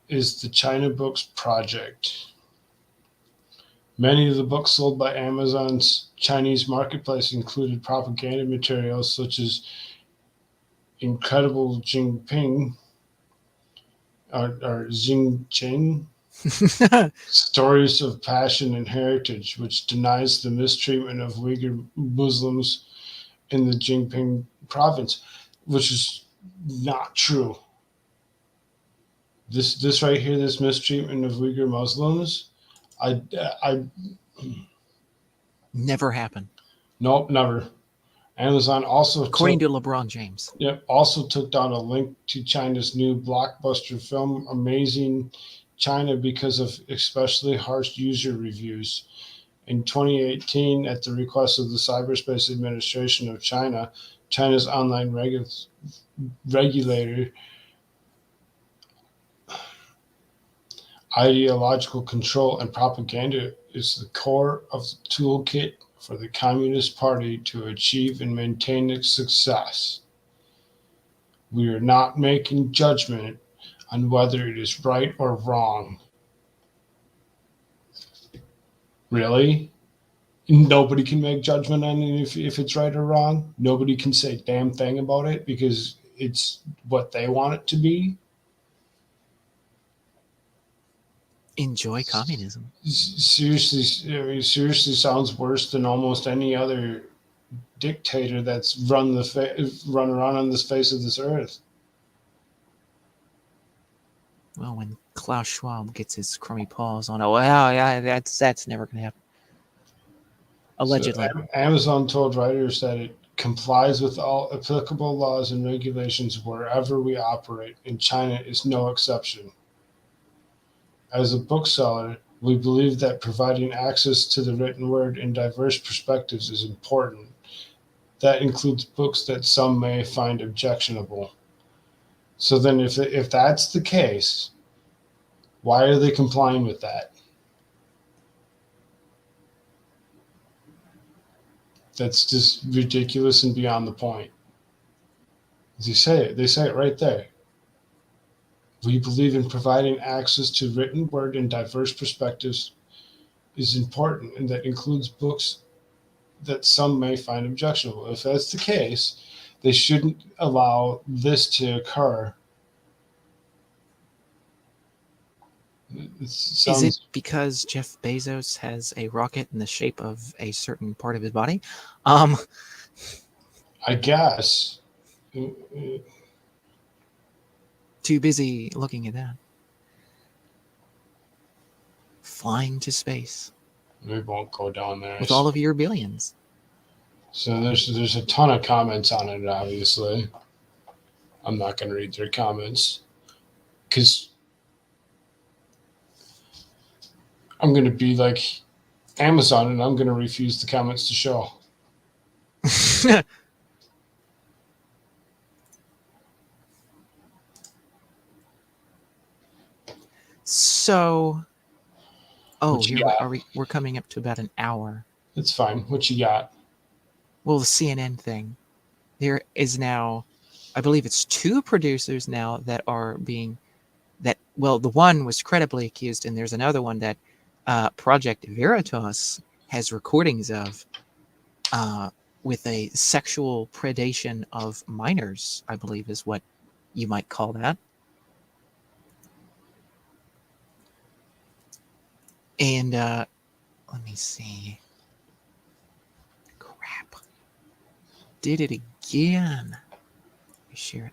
is the China Books Project. Many of the books sold by Amazon's Chinese marketplace included propaganda materials such as Incredible Jinping or Xinjiang, Stories of Passion and Heritage, which denies the mistreatment of Uyghur Muslims in the Jinping province, which is not true. This right here, this mistreatment of Uyghur Muslims, I Never happened. nope, never. Amazon also According to LeBron James. also took down a link to China's new blockbuster film, Amazing China, because of especially harsh user reviews. In 2018, at the request of the Cyberspace Administration of China, China's online regulator, ideological control and propaganda is the core of the toolkit for the Communist Party to achieve and maintain its success. We are not making judgment on whether it is right or wrong. Really? Nobody can make judgment on it if it's right or wrong. Nobody can say a damn thing about it because it's what they want it to be. Enjoy communism. Seriously sounds worse than almost any other dictator that's run around on this face of this earth. Well, when Klaus Schwab gets his crummy paws on it, well, yeah, that's never going to happen. Allegedly. So, Amazon told writers that it complies with all applicable laws and regulations wherever we operate, and China is no exception. As a bookseller, we believe that providing access to the written word in diverse perspectives is important. That includes books that some may find objectionable. So then if that's the case, why are they complying with that? That's just ridiculous and beyond the point. They say it right there. We believe in providing access to written word in diverse perspectives is important, and that includes books that some may find objectionable. If that's the case, they shouldn't allow this to occur. Is it because Jeff Bezos has a rocket in the shape of a certain part of his body? I guess. Too busy looking at that. Flying to space. We won't go down there. With all of your billions. So there's a ton of comments on it, obviously. I'm not going to read their comments because I'm going to be like Amazon and I'm going to refuse the comments to show. So, we're coming up to about an hour. It's fine. What you got? Well, the CNN thing. There is now, I believe it's 2 producers now that are the one was credibly accused, and there's another one that Project Veritas has recordings of with a sexual predation of minors, I believe is what you might call that. And let me see. Crap. Did it again. Let me share it.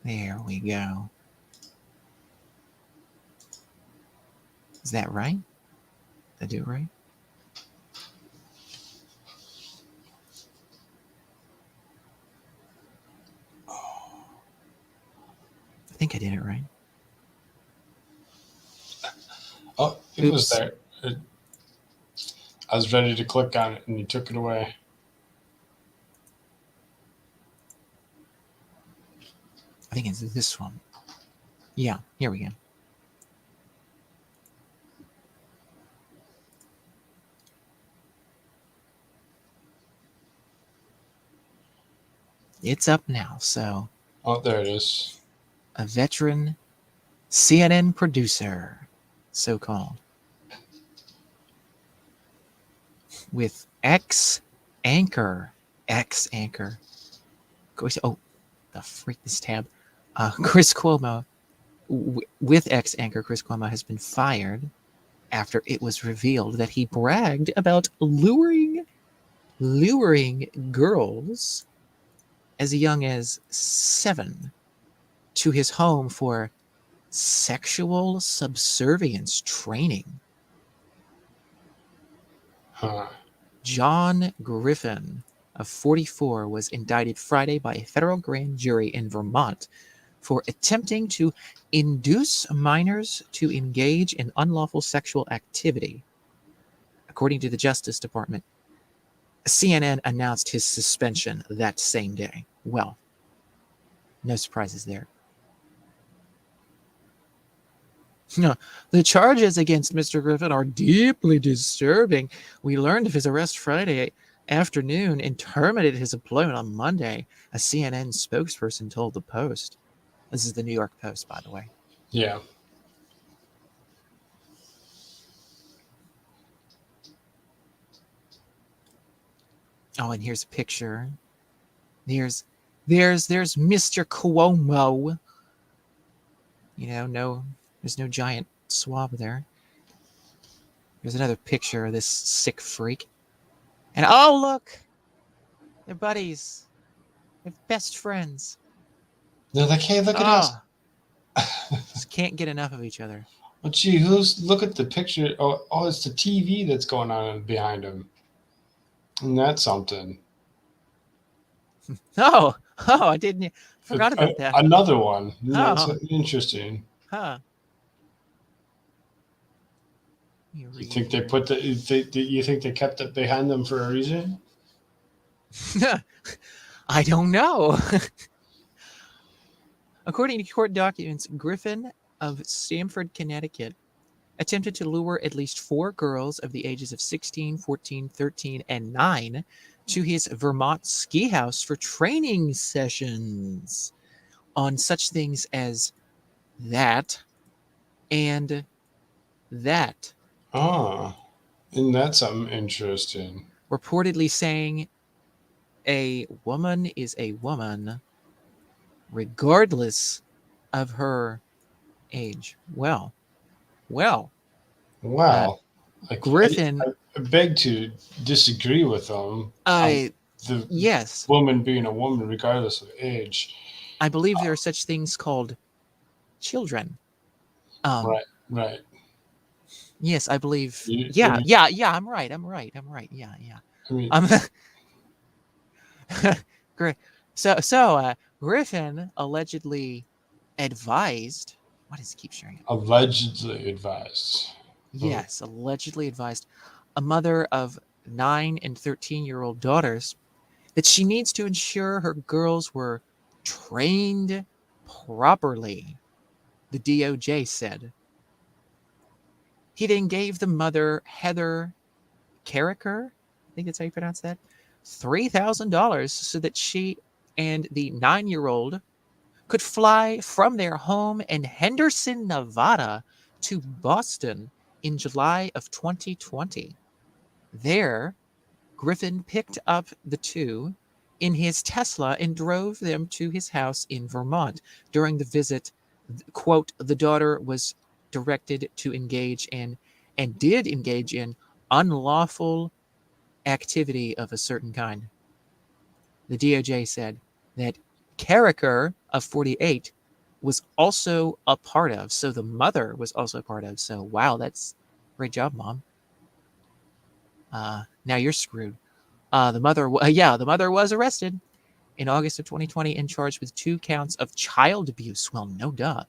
There we go. Is that right? Did I do it right? I think I did it right. Oh, it was there. I was ready to click on it and you took it away. I think it's this one. Yeah, here we go. It's up now, so. Oh, there it is. A veteran CNN producer, so-called, with ex-anchor. Oh, the freak, this tab. Chris Cuomo, with ex-anchor Chris Cuomo, has been fired after it was revealed that he bragged about luring girls as young as 7 to his home for sexual subservience training. Huh. John Griffin, of 44, was indicted Friday by a federal grand jury in Vermont for attempting to induce minors to engage in unlawful sexual activity. According to the Justice Department, CNN announced his suspension that same day. Well, no surprises there. No, the charges against Mr. Griffin are deeply disturbing. We learned of his arrest Friday afternoon and terminated his employment on Monday, a CNN spokesperson told the Post. This is the New York Post, by the way. Yeah. Oh, and here's a picture. There's Mr. Cuomo. You know, there's no giant swab there. There's another picture of this sick freak. And oh, look! They're buddies. They're best friends. They're like, hey, look at us. Just can't get enough of each other. Oh, gee, look at the picture. Oh, it's the TV that's going on behind him. And that's something. Oh, I forgot about that. Another one. That's Oh. interesting. Huh. You think they put you think they kept it behind them for a reason? I don't know. According to court documents, Griffin of Stamford, Connecticut, attempted to lure at least 4 girls of the ages of 16, 14, 13, and 9 to his Vermont ski house for training sessions on such things as that and that. Oh, and that's something interesting. Reportedly saying a woman is a woman regardless of her age. Well. Wow. Griffin. I beg to disagree with them. Yes. Woman being a woman regardless of age. I believe there are such things called children. Right. Yes, I believe. Yeah. I'm right. Yeah. I mean, Great. So Griffin allegedly advised. What does he keep sharing? allegedly advised. Yes, allegedly advised a mother of 9 and 13-year-old daughters that she needs to ensure her girls were trained properly, the DOJ said. He then gave the mother, Heather Carricker, I think that's how you pronounce that, $3,000 so that she and the 9-year-old could fly from their home in Henderson, Nevada to Boston in July of 2020. There, Griffin picked up the two in his Tesla and drove them to his house in Vermont. During the visit, quote, the daughter was directed to engage in and did engage in unlawful activity of a certain kind. The DOJ said that Carricker of 48 was also a part of, so the mother was also a part of. So, wow, that's great job, Mom. Now you're screwed. The mother was arrested in August of 2020 and charged with 2 counts of child abuse. Well, no duh.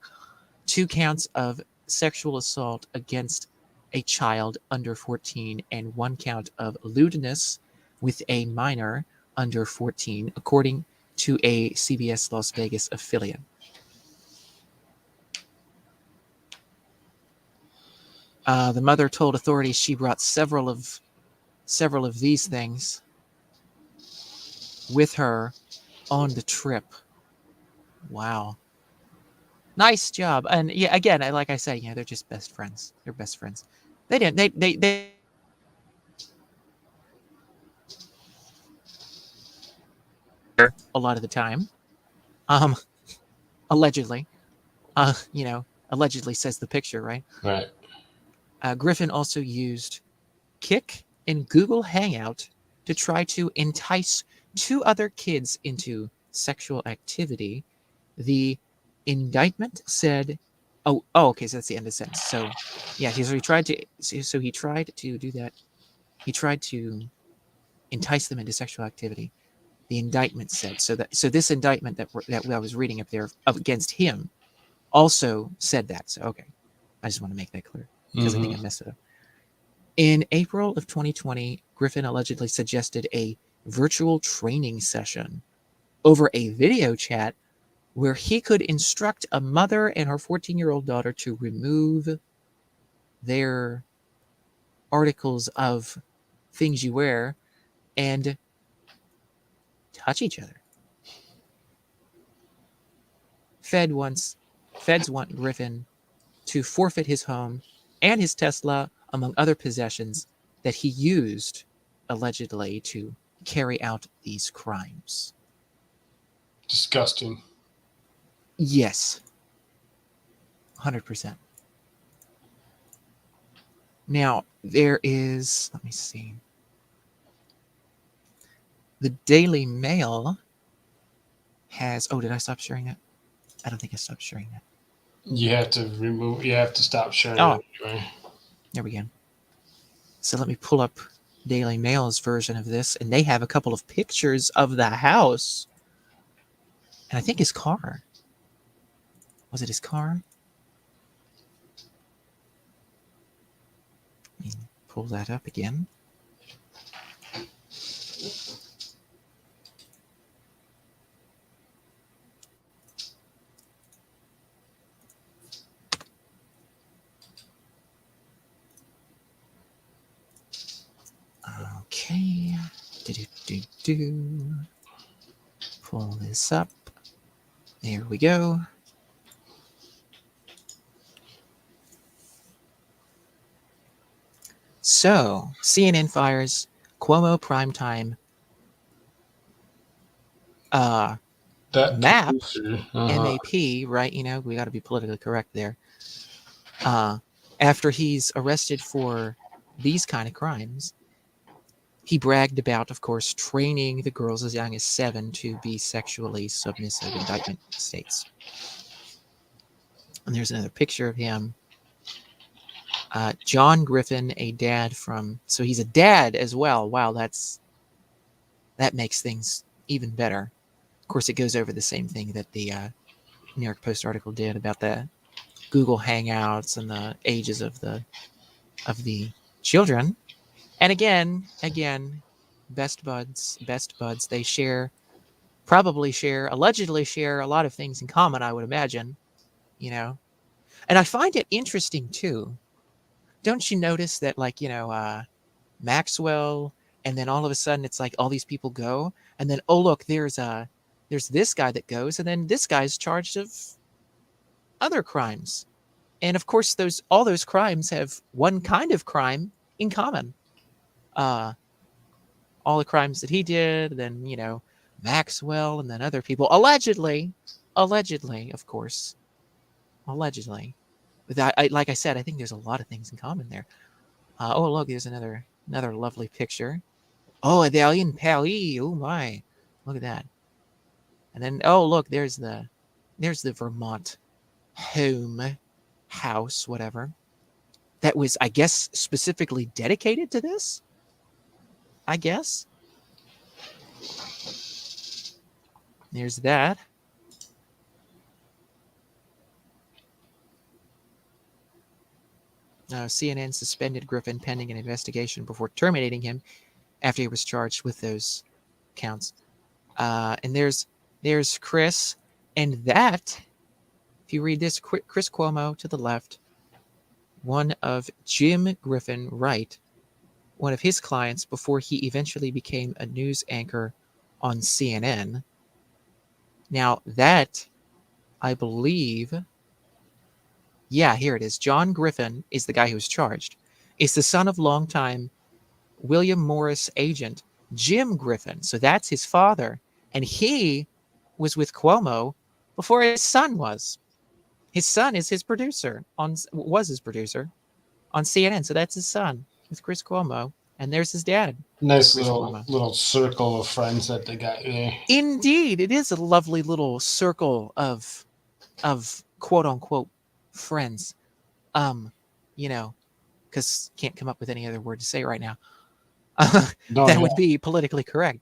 2 counts of sexual assault against a child under 14 and 1 count of lewdness with a minor under 14, according to a CBS Las Vegas affiliate. The mother told authorities she brought several of these things with her on the trip. Wow. Nice job. And yeah, again, like I said, they're just best friends. They're best friends. They a lot of the time. Allegedly. Allegedly says the picture, right? Right. Griffin also used Kik and Google Hangout to try to entice 2 other kids into sexual activity. The indictment said, okay, so that's the end of the sentence. So, yeah, he tried to do that. He tried to entice them into sexual activity. the indictment said. So this indictment that I was reading up there against him also said that. So okay, I just want to make that clear because I think I messed it up. In April of 2020, Griffin allegedly suggested a virtual training session over a video chat where he could instruct a mother and her 14-year-old daughter to remove their articles of things you wear and touch each other. Feds want Griffin to forfeit his home and his Tesla, among other possessions that he used allegedly to carry out these crimes. Disgusting. Yes. 100%. Now, there is, let me see. The Daily Mail has, did I stop sharing that? I don't think I stopped sharing that. You have to stop sharing Oh. it anyway. There we go. So let me pull up Daily Mail's version of this, and they have a couple of pictures of the house. And I think his car. Was it his car? Let me pull that up again. Okay. Pull this up. There we go. So, CNN fires Cuomo primetime map, MAP, right? You know, we got to be politically correct there. After he's arrested for these kind of crimes, he bragged about, of course, training the girls as young as 7 to be sexually submissive, indictment states. And there's another picture of him. John Griffin, a dad so he's a dad as well. Wow, that makes things even better. Of course, it goes over the same thing that the New York Post article did about the Google Hangouts and the ages of the children. And again, best buds. They allegedly share a lot of things in common, I would imagine, you know. And I find it interesting too. Don't you notice that, like, you know, Maxwell, and then all of a sudden it's like all these people go, and then, oh, look, there's this guy that goes, and then this guy's charged of other crimes. And of course, all those crimes have one kind of crime in common. All the crimes that he did, then, you know, Maxwell, and then other people, allegedly, of course, allegedly. But like I said, I think there's a lot of things in common there. Look, there's another lovely picture. Oh, they're in Paris. Oh my, look at that. And then, look, there's the Vermont house, whatever. That was, I guess, specifically dedicated to this. I guess. There's that. CNN suspended Griffin pending an investigation before terminating him after he was charged with those counts. And there's Chris, and that, if you read this, Chris Cuomo to the left, one of Jim Griffin, right, one of his clients before he eventually became a news anchor on CNN. Now that, I believe, yeah, here it is. John Griffin is the guy who's charged. It's the son of longtime William Morris agent Jim Griffin. So that's his father. And he was with Cuomo before his son was. His son is his producer was his producer on CNN. So that's his son with Chris Cuomo. And there's his dad. Nice little circle of friends that they got there. Indeed, it is a lovely little circle of quote unquote friends. You know, because can't come up with any other word to say right now. That would be politically correct.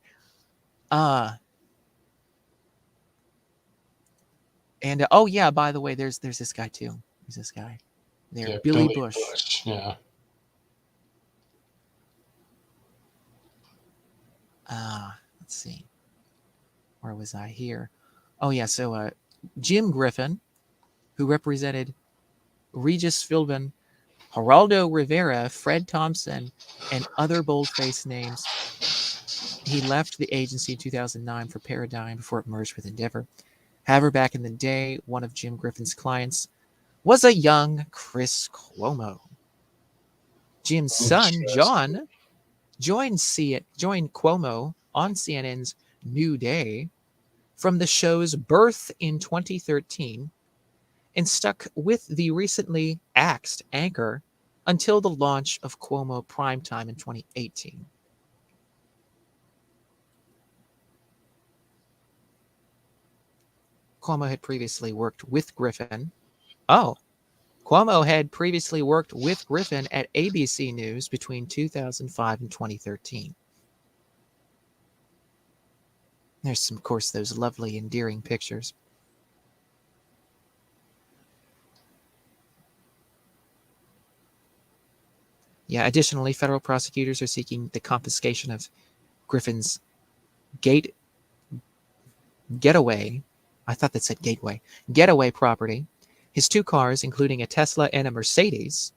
And oh yeah, by the way, there's this guy too. There's this guy there, Yeah, Billy Bush. Yeah. Let's see, where was I here? Oh yeah, so Jim Griffin, who represented Regis Philbin, Geraldo Rivera, Fred Thompson, and other boldface names. He left the agency in 2009 for Paradigm before it merged with Endeavor. However, back in the day, one of Jim Griffin's clients was a young Chris Cuomo. Jim's son, John, joined Cuomo on CNN's New Day from the show's birth in 2013 and stuck with the recently axed anchor until the launch of Cuomo Primetime in 2018. Cuomo had previously worked with Griffin. Oh, Cuomo had previously worked with Griffin at ABC News between 2005 and 2013. There's some, of course, those lovely, endearing pictures. Yeah, additionally, federal prosecutors are seeking the confiscation of Griffin's getaway. I thought that said gateway. Getaway property, his 2 cars, including a Tesla and a Mercedes,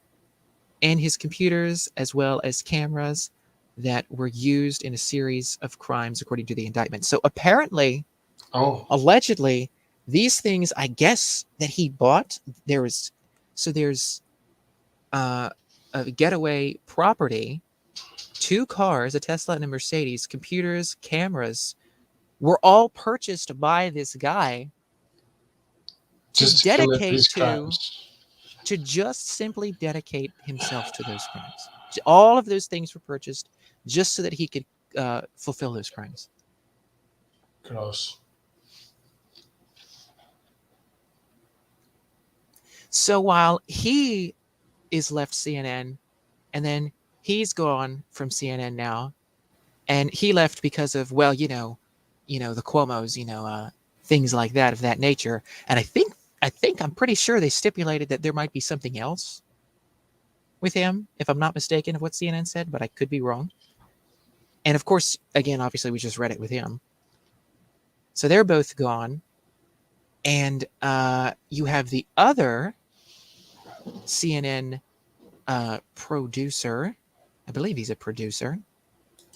and his computers, as well as cameras that were used in a series of crimes, according to the indictment. So apparently, allegedly, these things, I guess, that he bought, there's a getaway property, 2 cars, a Tesla and a Mercedes, computers, cameras, were all purchased by this guy to dedicate to just simply dedicate himself to those crimes. All of those things were purchased just so that he could fulfill those crimes. Gross. So while he is left CNN, and then he's gone from CNN now, and he left because of, well, the Cuomos, things like that, of that nature. And I'm pretty sure they stipulated that there might be something else with him, if I'm not mistaken, of what CNN said, but I could be wrong. And of course, again, obviously, we just read it with him. So they're both gone. And you have the other CNN producer. I believe he's a producer,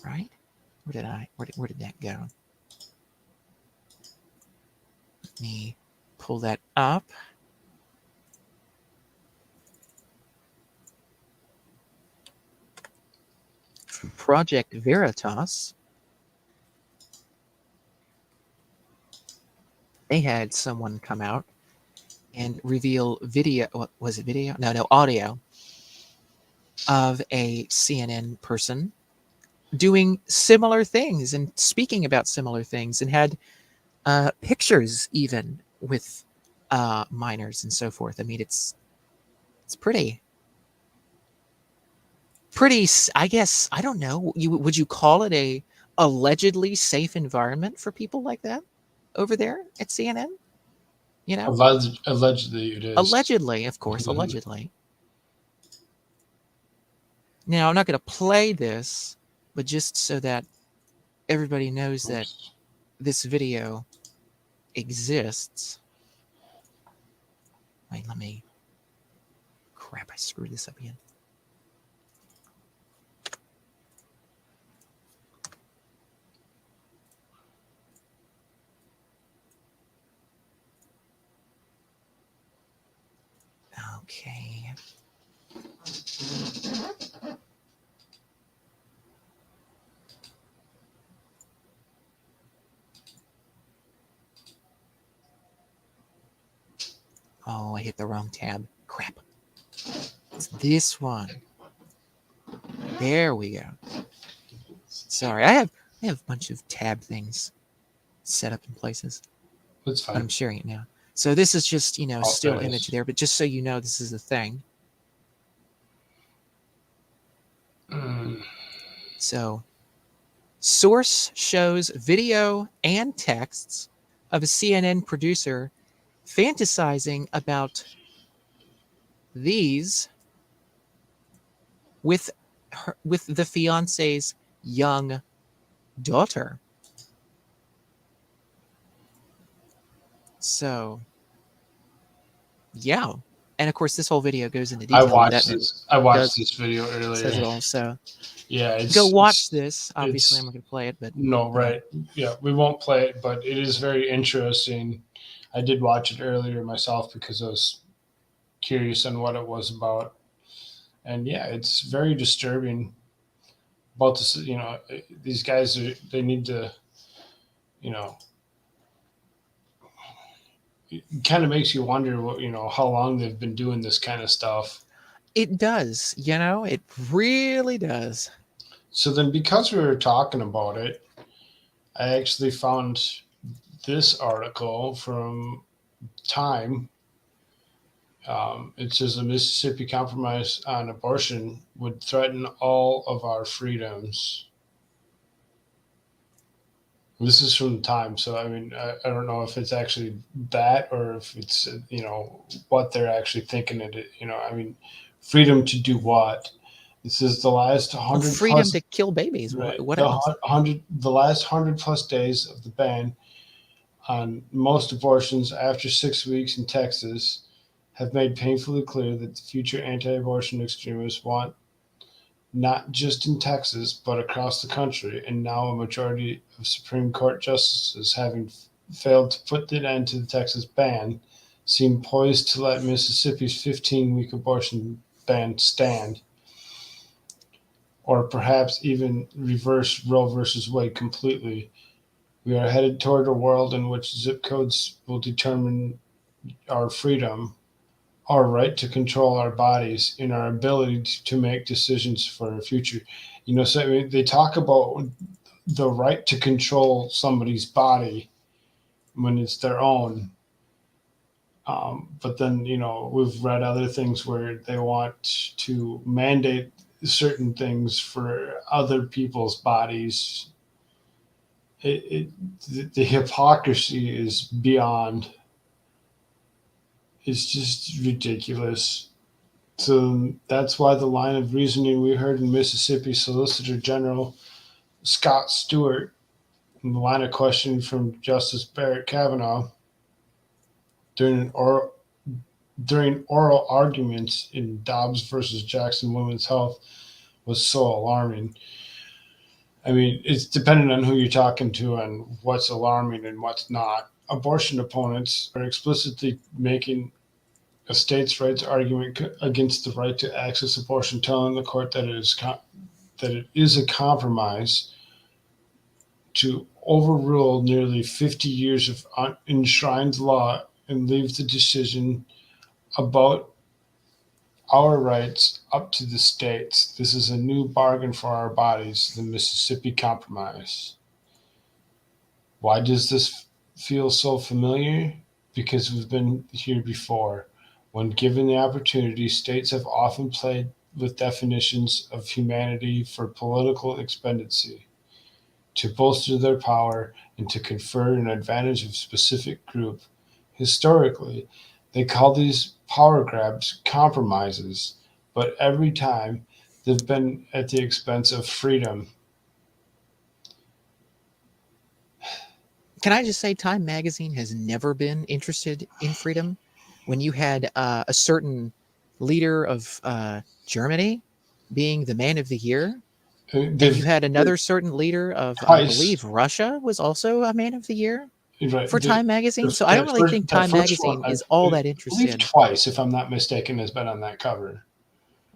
right? Where did that go? Let me pull that up. From Project Veritas, they had someone come out and reveal video. What was it? Video? No, audio of a CNN person doing similar things and speaking about similar things, and had pictures even with minors and so forth. I mean, it's pretty. I guess, I don't know. Would you call it a allegedly safe environment for people like that over there at CNN? Allegedly, it is. Allegedly, of course, allegedly. Now, I'm not going to play this, but just so that everybody knows that this video exists. Wait, crap, I screwed this up again. Okay. Oh, I hit the wrong tab. Crap. It's this one. There we go. Sorry, I have a bunch of tab things set up in places. That's fine. But I'm sharing it now. So this is just, still image there, but just so you know, this is a thing. So, source shows video and texts of a CNN producer fantasizing about these with the fiance's young daughter. So, yeah. And of course, this whole video goes into I detail. watched That this. I watched does- this video earlier. says it all. So, Yeah, go watch this. Obviously, it's- I'm not going to play it, but No, right. Yeah, we won't play it, but it is very interesting. I did watch it earlier myself because I was curious on what it was about. And yeah, it's very disturbing about this. These guys they need to, you know, it kind of makes you wonder how long they've been doing this kind of stuff. it does. It really does. So then, because we were talking about it, I actually found this article from Time. It says the Mississippi Compromise on abortion would threaten all of our freedoms. This is from the Time, so I mean, I don't know if it's actually that or if it's what they're actually thinking. I mean, freedom to do what? This is the last 100 Freedom plus, to kill babies. right, What the else? the last 100+ days of the ban on most abortions after 6 weeks in Texas have made painfully clear that the future anti-abortion extremists want, not just in Texas, but across the country, and now a majority of Supreme Court justices, having failed to put an end to the Texas ban, seem poised to let Mississippi's 15-week abortion ban stand, or perhaps even reverse Roe versus Wade completely. We are headed toward a world in which zip codes will determine our freedom, our right to control our bodies, and our ability to make decisions for our future. So I mean, they talk about the right to control somebody's body when it's their own. But then, we've read other things where they want to mandate certain things for other people's bodies. The hypocrisy is beyond. It's just ridiculous. So that's why the line of reasoning we heard in Mississippi Solicitor General Scott Stewart, in the line of questioning from Justice Barrett Kavanaugh during oral arguments in Dobbs versus Jackson Women's Health, was so alarming. I mean, it's dependent on who you're talking to and what's alarming and what's not. Abortion opponents are explicitly making a states' rights argument against the right to access abortion, telling the court that it is a compromise to overrule nearly 50 years of enshrined law and leave the decision about our rights up to the states. This is a new bargain for our bodies, the Mississippi Compromise. Why does this feel so familiar? Because we've been here before. When given the opportunity, states have often played with definitions of humanity for political expediency, to bolster their power and to confer an advantage of a specific group. Historically, they call these power grabs compromises, but every time they've been at the expense of freedom. Can I just say, Time Magazine has never been interested in freedom. When you had a certain leader of Germany being the man of the year, and you had another certain leader of, I believe, Russia was also a man of the year for Time Magazine. So I don't really think Time Magazine is all that interested. I believe twice, if I'm not mistaken, has been on that cover.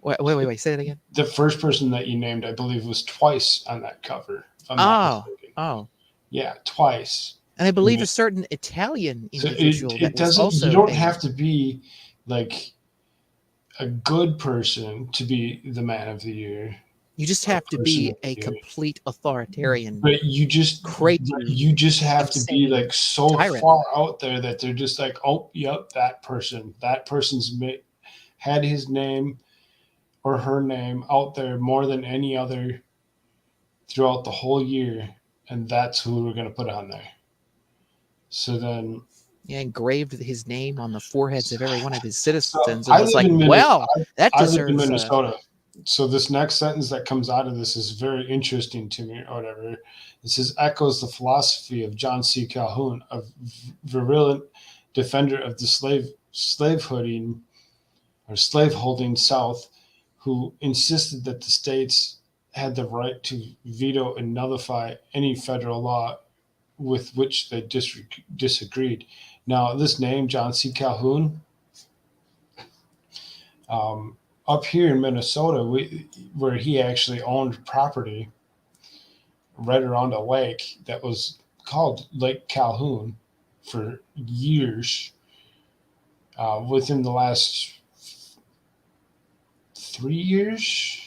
Wait. Say that again. The first person that you named, I believe, was twice on that cover. If I'm not mistaken. Oh. Yeah, twice. And I believe a certain Italian individual. So it doesn't. Also you don't have to be like a good person to be the man of the year. You just have to be a complete authoritarian. But you just have to be like so tyrant. far out there that they're just like, oh, yep, that person's had his name or her name out there more than any other throughout the whole year, and that's who we're going to put on there. So then, Yeah, engraved his name on the foreheads of every one of his citizens, So and was like, "Well, that I live in deserves a." Minnesota. So this next sentence that comes out of this is very interesting to me, or whatever. It says, echoes the philosophy of John C. Calhoun, a virulent defender of the slaveholding South, who insisted that the states had the right to veto and nullify any federal law with which they disagreed. Now, this name, John C. Calhoun, um, up here in Minnesota, where he actually owned property right around a lake that was called Lake Calhoun for years. Within the last 3 years,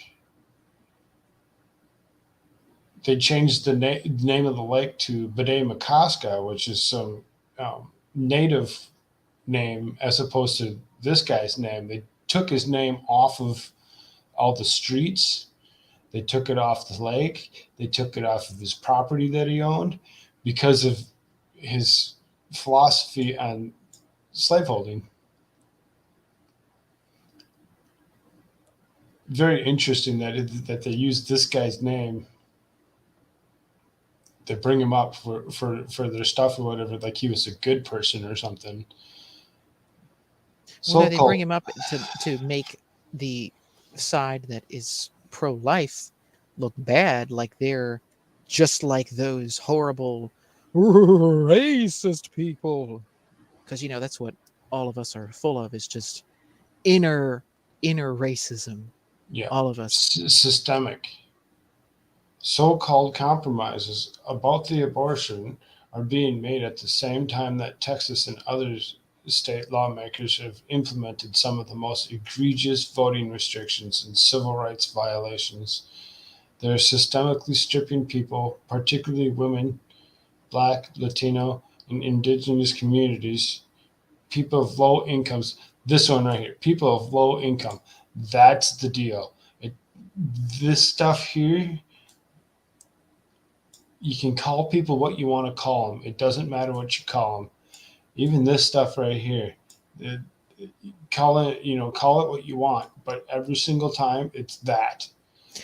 they changed the name of the lake to Bede-Makaska, which is some native name as opposed to this guy's name. They took his name off of all the streets. They took it off the lake. They took it off of his property that he owned because of his philosophy on slaveholding. Very interesting that they used this guy's name. They bring him up for their stuff or whatever, like he was a good person or something. Well, no, they bring him up to make the side that is pro-life look bad, like they're just like those horrible racist people. Because that's what all of us are full of, is just inner racism. Yeah, all of us. Systemic. So-called compromises about the abortion are being made at the same time that Texas and other state lawmakers have implemented some of the most egregious voting restrictions and civil rights violations. They're systemically stripping people, particularly women, Black, Latino, and indigenous communities, people of low incomes. This one right here, people of low income. That's the deal. This stuff here, you can call people what you want to call them. It doesn't matter what you call them. Even this stuff right here, call it what you want, but every single time it's that.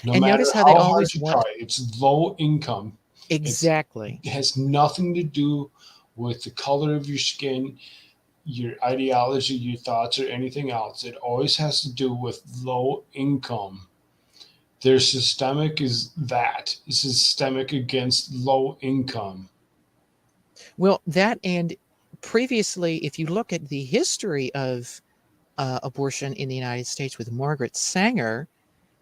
No And matter notice how how they hard always you want try, it's low income. exactly. It has nothing to do with the color of your skin, your ideology, your thoughts, or anything else. It always has to do with low income. Their systemic is that. It's systemic against low income. Well, that, and previously, if you look at the history of abortion in the United States with Margaret Sanger,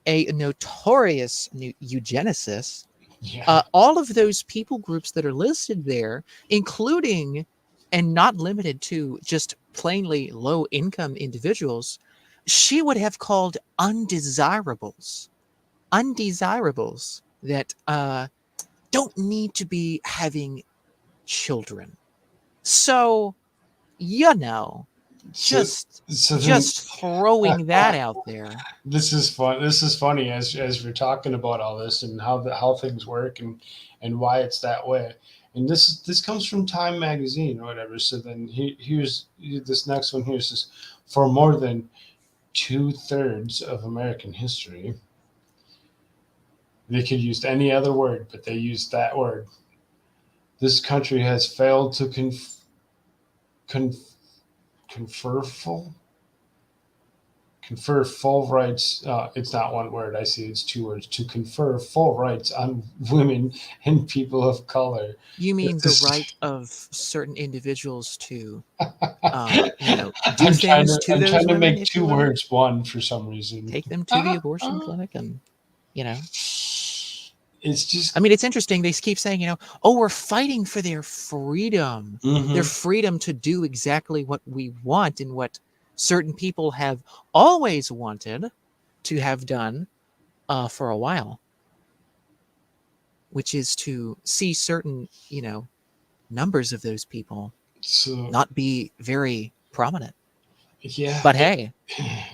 a notorious eugenicist, Yeah. all of those people groups that are listed there, including and not limited to just plainly low income individuals, she would have called undesirables that don't need to be having children. So, just throwing that out there. This is fun. This is funny as we're talking about all this and how things work and why it's that way. And this comes from Time magazine or whatever. So then here's this next one here says, for more than 2/3 of American history, they could use any other word, but they used that word. This country has failed to confer full rights. It's not one word. I see it's two words. To confer full rights on women and people of color. You mean the right of certain individuals to, do things to those women? I'm trying to make two words one for some reason. Take them to the abortion clinic and, It's just. I mean, it's interesting. They keep saying, we're fighting for their freedom. Mm-hmm. Their freedom to do exactly what we want and what certain people have always wanted to have done for a while, which is to see certain, numbers of those people not be very prominent. Yeah. But hey,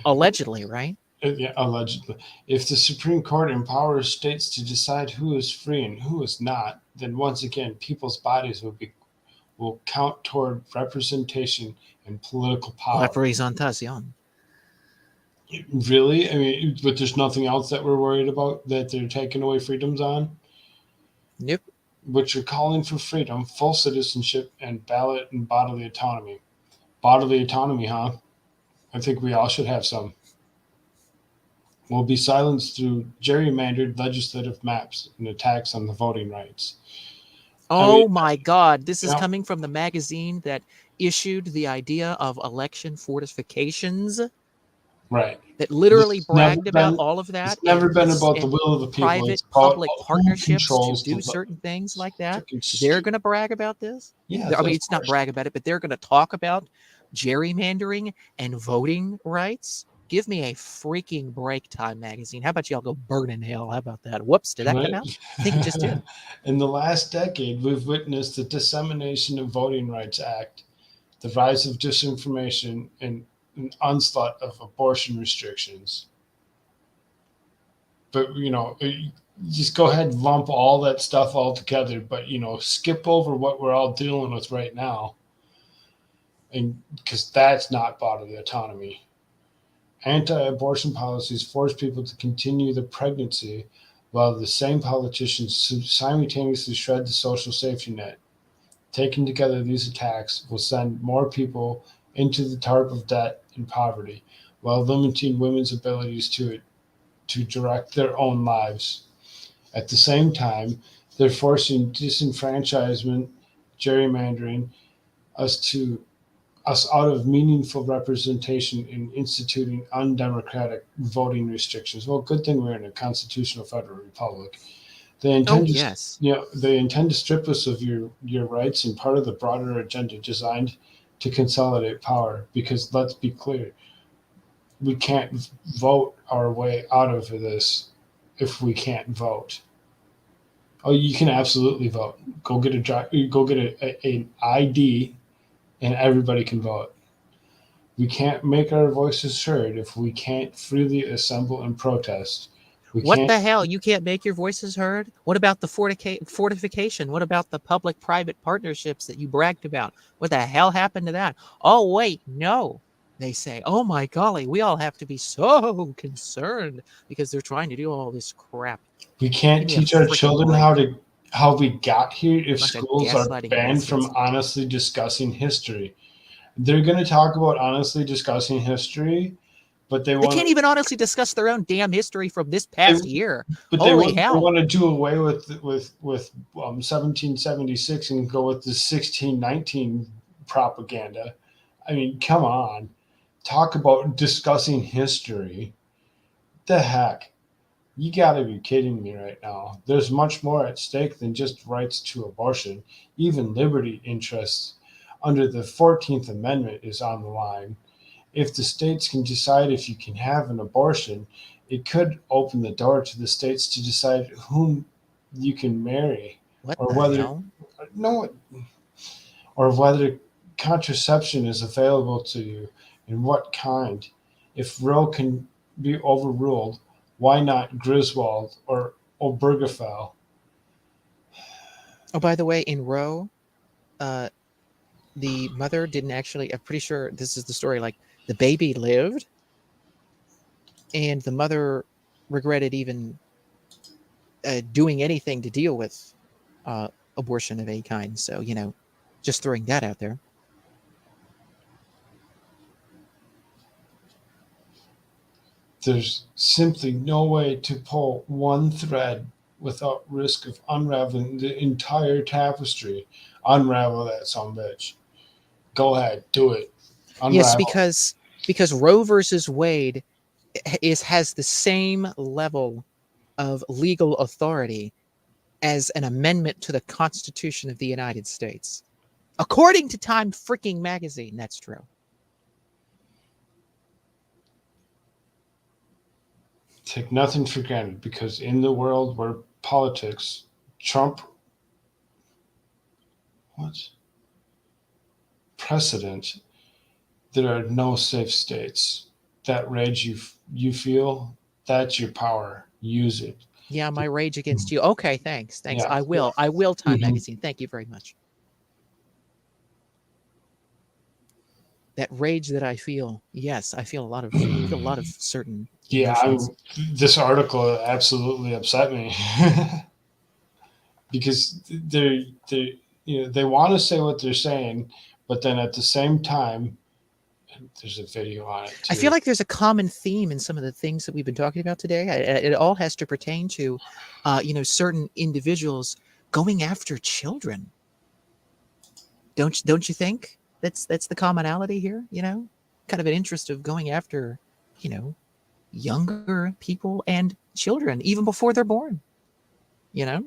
allegedly, right? Yeah, allegedly. If the Supreme Court empowers states to decide who is free and who is not, then once again, people's bodies will will count toward representation and political La power. Présentation. Really? I mean, but there's nothing else that we're worried about that they're taking away freedoms on? Nope. But you're calling for freedom, full citizenship, and ballot and bodily autonomy. Bodily autonomy, huh? I think we all should have some. Will be silenced through gerrymandered legislative maps and attacks on the voting rights. Oh my God. This is yeah. coming from the magazine that issued the idea of election fortifications. Right. That literally It's bragged never about been- all of that. It's never and been this- about the and will of the people. private It's about public who partnerships to controls do the certain things like that. freaking They're stupid. going to brag about this. Yeah, I mean, of it's not course. brag about it, but they're going to talk about gerrymandering and voting rights. Give me a freaking break, Time magazine. How about y'all go burn in hell? How about that? Whoops, did that come out? I think it just did. In the last decade, we've witnessed the dissemination of Voting Rights Act, the rise of disinformation, and an onslaught of abortion restrictions. But, just go ahead and lump all that stuff all together, but, skip over what we're all dealing with right now. And because that's not bodily autonomy. Anti-abortion policies force people to continue the pregnancy while the same politicians simultaneously shred the social safety net. Taken together, these attacks will send more people into the tarp of debt and poverty while limiting women's abilities to direct their own lives. At the same time, they're forcing disenfranchisement, gerrymandering, us out of meaningful representation in instituting undemocratic voting restrictions. Well, good thing we're in a constitutional federal republic. They intend they intend to strip us of your rights and part of the broader agenda designed to consolidate power. Because let's be clear, we can't vote our way out of this if we can't vote. Oh, you can absolutely vote. Go get an ID, and everybody can vote. We can't make our voices heard if we can't freely assemble and protest. What the hell? You can't make your voices heard? What about the fortification? What about the public-private partnerships that you bragged about? What the hell happened to that? Oh, wait, no. They say, oh my golly, we all have to be so concerned because they're trying to do all this crap. We can't teach our children how we got here if schools are banned from honestly discussing history. They're going to talk about honestly discussing history, but they can't even honestly discuss their own damn history from this past year. But Holy they hell! Want to do away with 1776 and go with the 1619 propaganda. I mean, come on, talk about discussing history. The heck, you got to be kidding me right now. There's much more at stake than just rights to abortion. Even liberty interests under the 14th Amendment is on the line. If the states can decide if you can have an abortion, it could open the door to the states to decide whom you can marry. Or whether contraception is available to you and what kind. If Roe can be overruled, why not Griswold or Obergefell? Oh, by the way, in Roe, the mother didn't actually, I'm pretty sure this is the story, like the baby lived and the mother regretted even doing anything to deal with abortion of any kind. So, just throwing that out there. There's simply no way to pull one thread without risk of unraveling the entire tapestry. Unravel that sumbitch. Go ahead, do it. Unravel. Yes, because Roe versus Wade has the same level of legal authority as an amendment to the Constitution of the United States. According to Time freaking magazine, that's true. Take nothing for granted, because in the world where politics trump precedent, there are no safe states. That rage you feel, that's your power. Use it. Yeah, my rage against you. Okay, thanks. Yeah. I will, Time magazine. Thank you very much. that rage that I feel. Yes, I feel a lot of certain Yeah, emotions. this article absolutely upset me because they want to say what they're saying, but then at the same time, there's a video on it I too. feel like there's a common theme in some of the things that we've been talking about today. It all has to pertain to, certain individuals going after children. Don't you think that's the commonality here? Kind of an interest of going after, you know, younger people and children even before they're born. You know,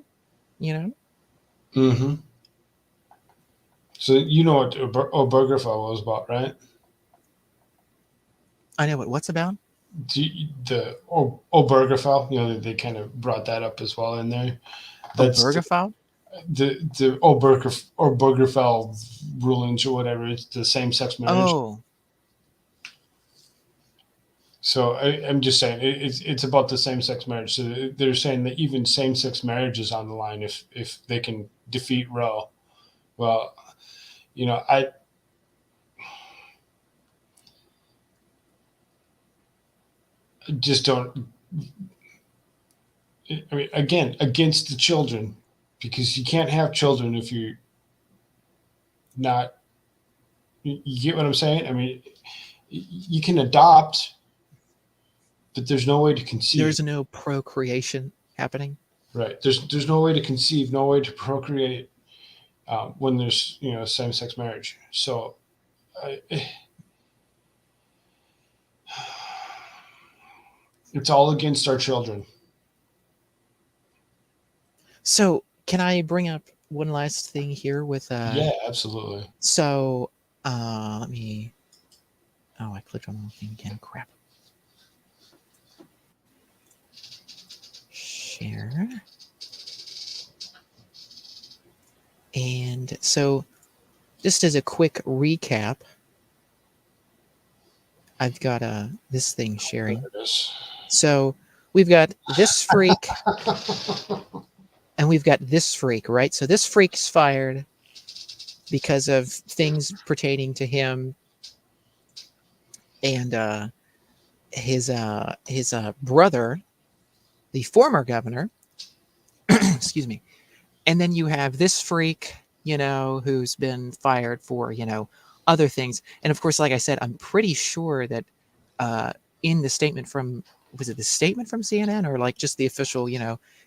you know. Mm-hmm. So you know what Obergefell was about, right? I know what's about. The Obergefell, they kind of brought that up as well in there. That's Obergefell. the Obergefell rulings or whatever. It's the same-sex marriage. Oh, So I'm just saying it's about the same-sex marriage. So they're saying that even same-sex marriage is on the line if they can defeat Roe. Well, I just don't. I mean, again, against the children, because you can't have children if you're not. You get what I'm saying? I mean, you can adopt, but there's no way to conceive. there's no procreation happening. Right. There's no way to conceive, no way to procreate when there's same-sex marriage. So, it's all against our children. So can I bring up one last thing here with Yeah, absolutely. So let me I clicked on the wrong thing again. Crap. Share. And so just as a quick recap, I've got this thing sharing. There it is. So we've got this freak and we've got this freak, right? So this freak's fired because of things pertaining to him and his brother, the former governor. Excuse me. And then you have this freak, who's been fired for, other things. And of course, like I said, I'm pretty sure that in the statement was it the statement from CNN or like just the official,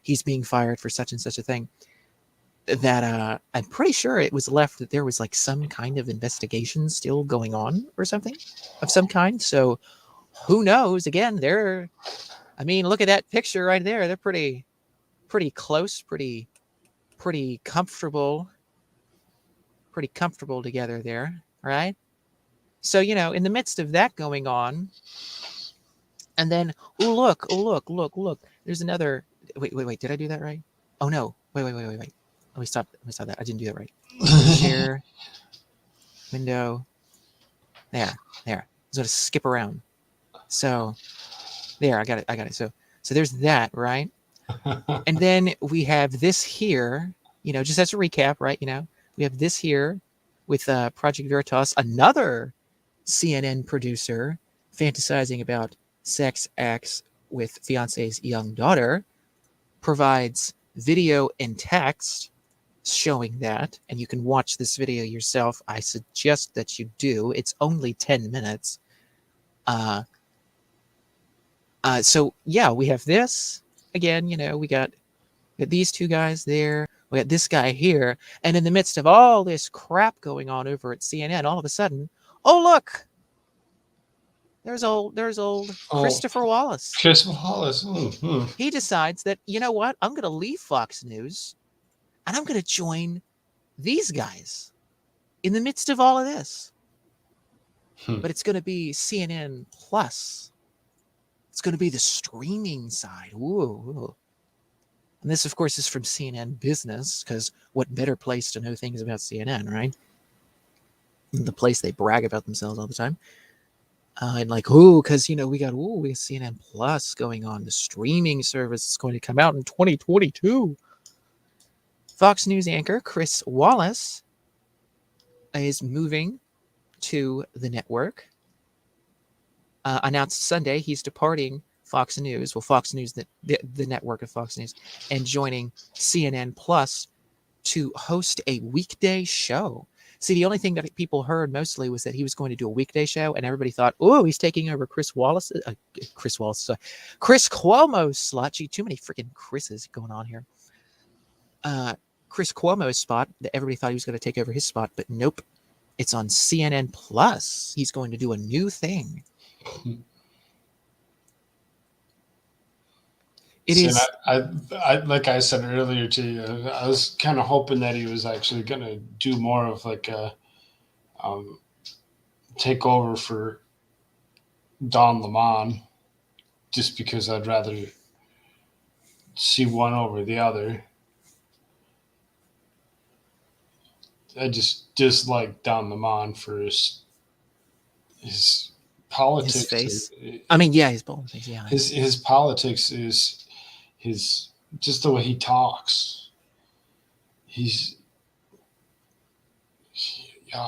he's being fired for such and such a thing, that I'm pretty sure it was left that there was like some kind of investigation still going on or something of some kind. So who knows? Again, look at that picture right there. They're pretty close, pretty comfortable together there, right? So, in the midst of that going on, and then, oh, look, there's another, wait, did I do that right? Oh, no, wait. Let me stop that. I didn't do that right. Share, window, there. I'm going to skip around. So, there, I got it. So there's that, right? And then we have this here, just as a recap, right? We have this here with Project Veritas, another CNN producer fantasizing about sex acts with fiance's young daughter, provides video and text showing that, and you can watch this video yourself. I suggest that you do. It's only 10 minutes. So yeah, we have this again. We got these two guys there. We got this guy here, and in the midst of all this crap going on over at CNN, all of a sudden, oh look, there's old Christopher Wallace. Christopher Wallace. Mm-hmm. He decides that, you know what, I'm going to leave Fox News, and I'm going to join these guys in the midst of all of this. But it's going to be CNN Plus. It's going to be the streaming side. Whoa. And this, of course, is from CNN Business, because what better place to know things about CNN, right? The place they brag about themselves all the time. And like, because, we got CNN Plus going on. The streaming service is going to come out in 2022. Fox News anchor Chris Wallace is moving to the network, announced Sunday he's departing Fox News, Fox News, the network of Fox News, and joining CNN Plus to host a weekday show. See, the only thing that people heard mostly was that he was going to do a weekday show, and everybody thought, "Oh, he's taking over Chris Cuomo's slot." Gee, too many freaking Chris's going on here. Chris Cuomo's spot. That everybody thought he was going to take over his spot, but nope. It's on CNN Plus. He's going to do a new thing. It See, is. I like I said earlier to you, I was kind of hoping that he was actually going to do more of like a take over for Don Lemon, just because I'd rather see one over the other. I just dislike Don Lemon for his politics. His face. I mean, yeah, his politics. Yeah, his politics is his just the way he talks. He's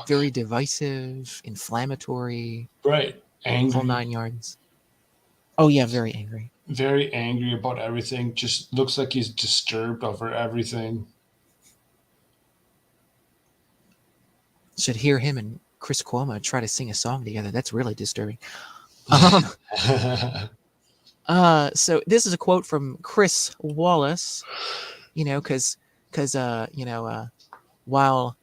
very divisive, inflammatory, right, angry, whole 9 yards. Oh yeah, very angry. Very angry about everything. Just looks like he's disturbed over everything. Should hear him and Chris Cuomo try to sing a song together. That's really disturbing. So this is a quote from Chris Wallace. Because while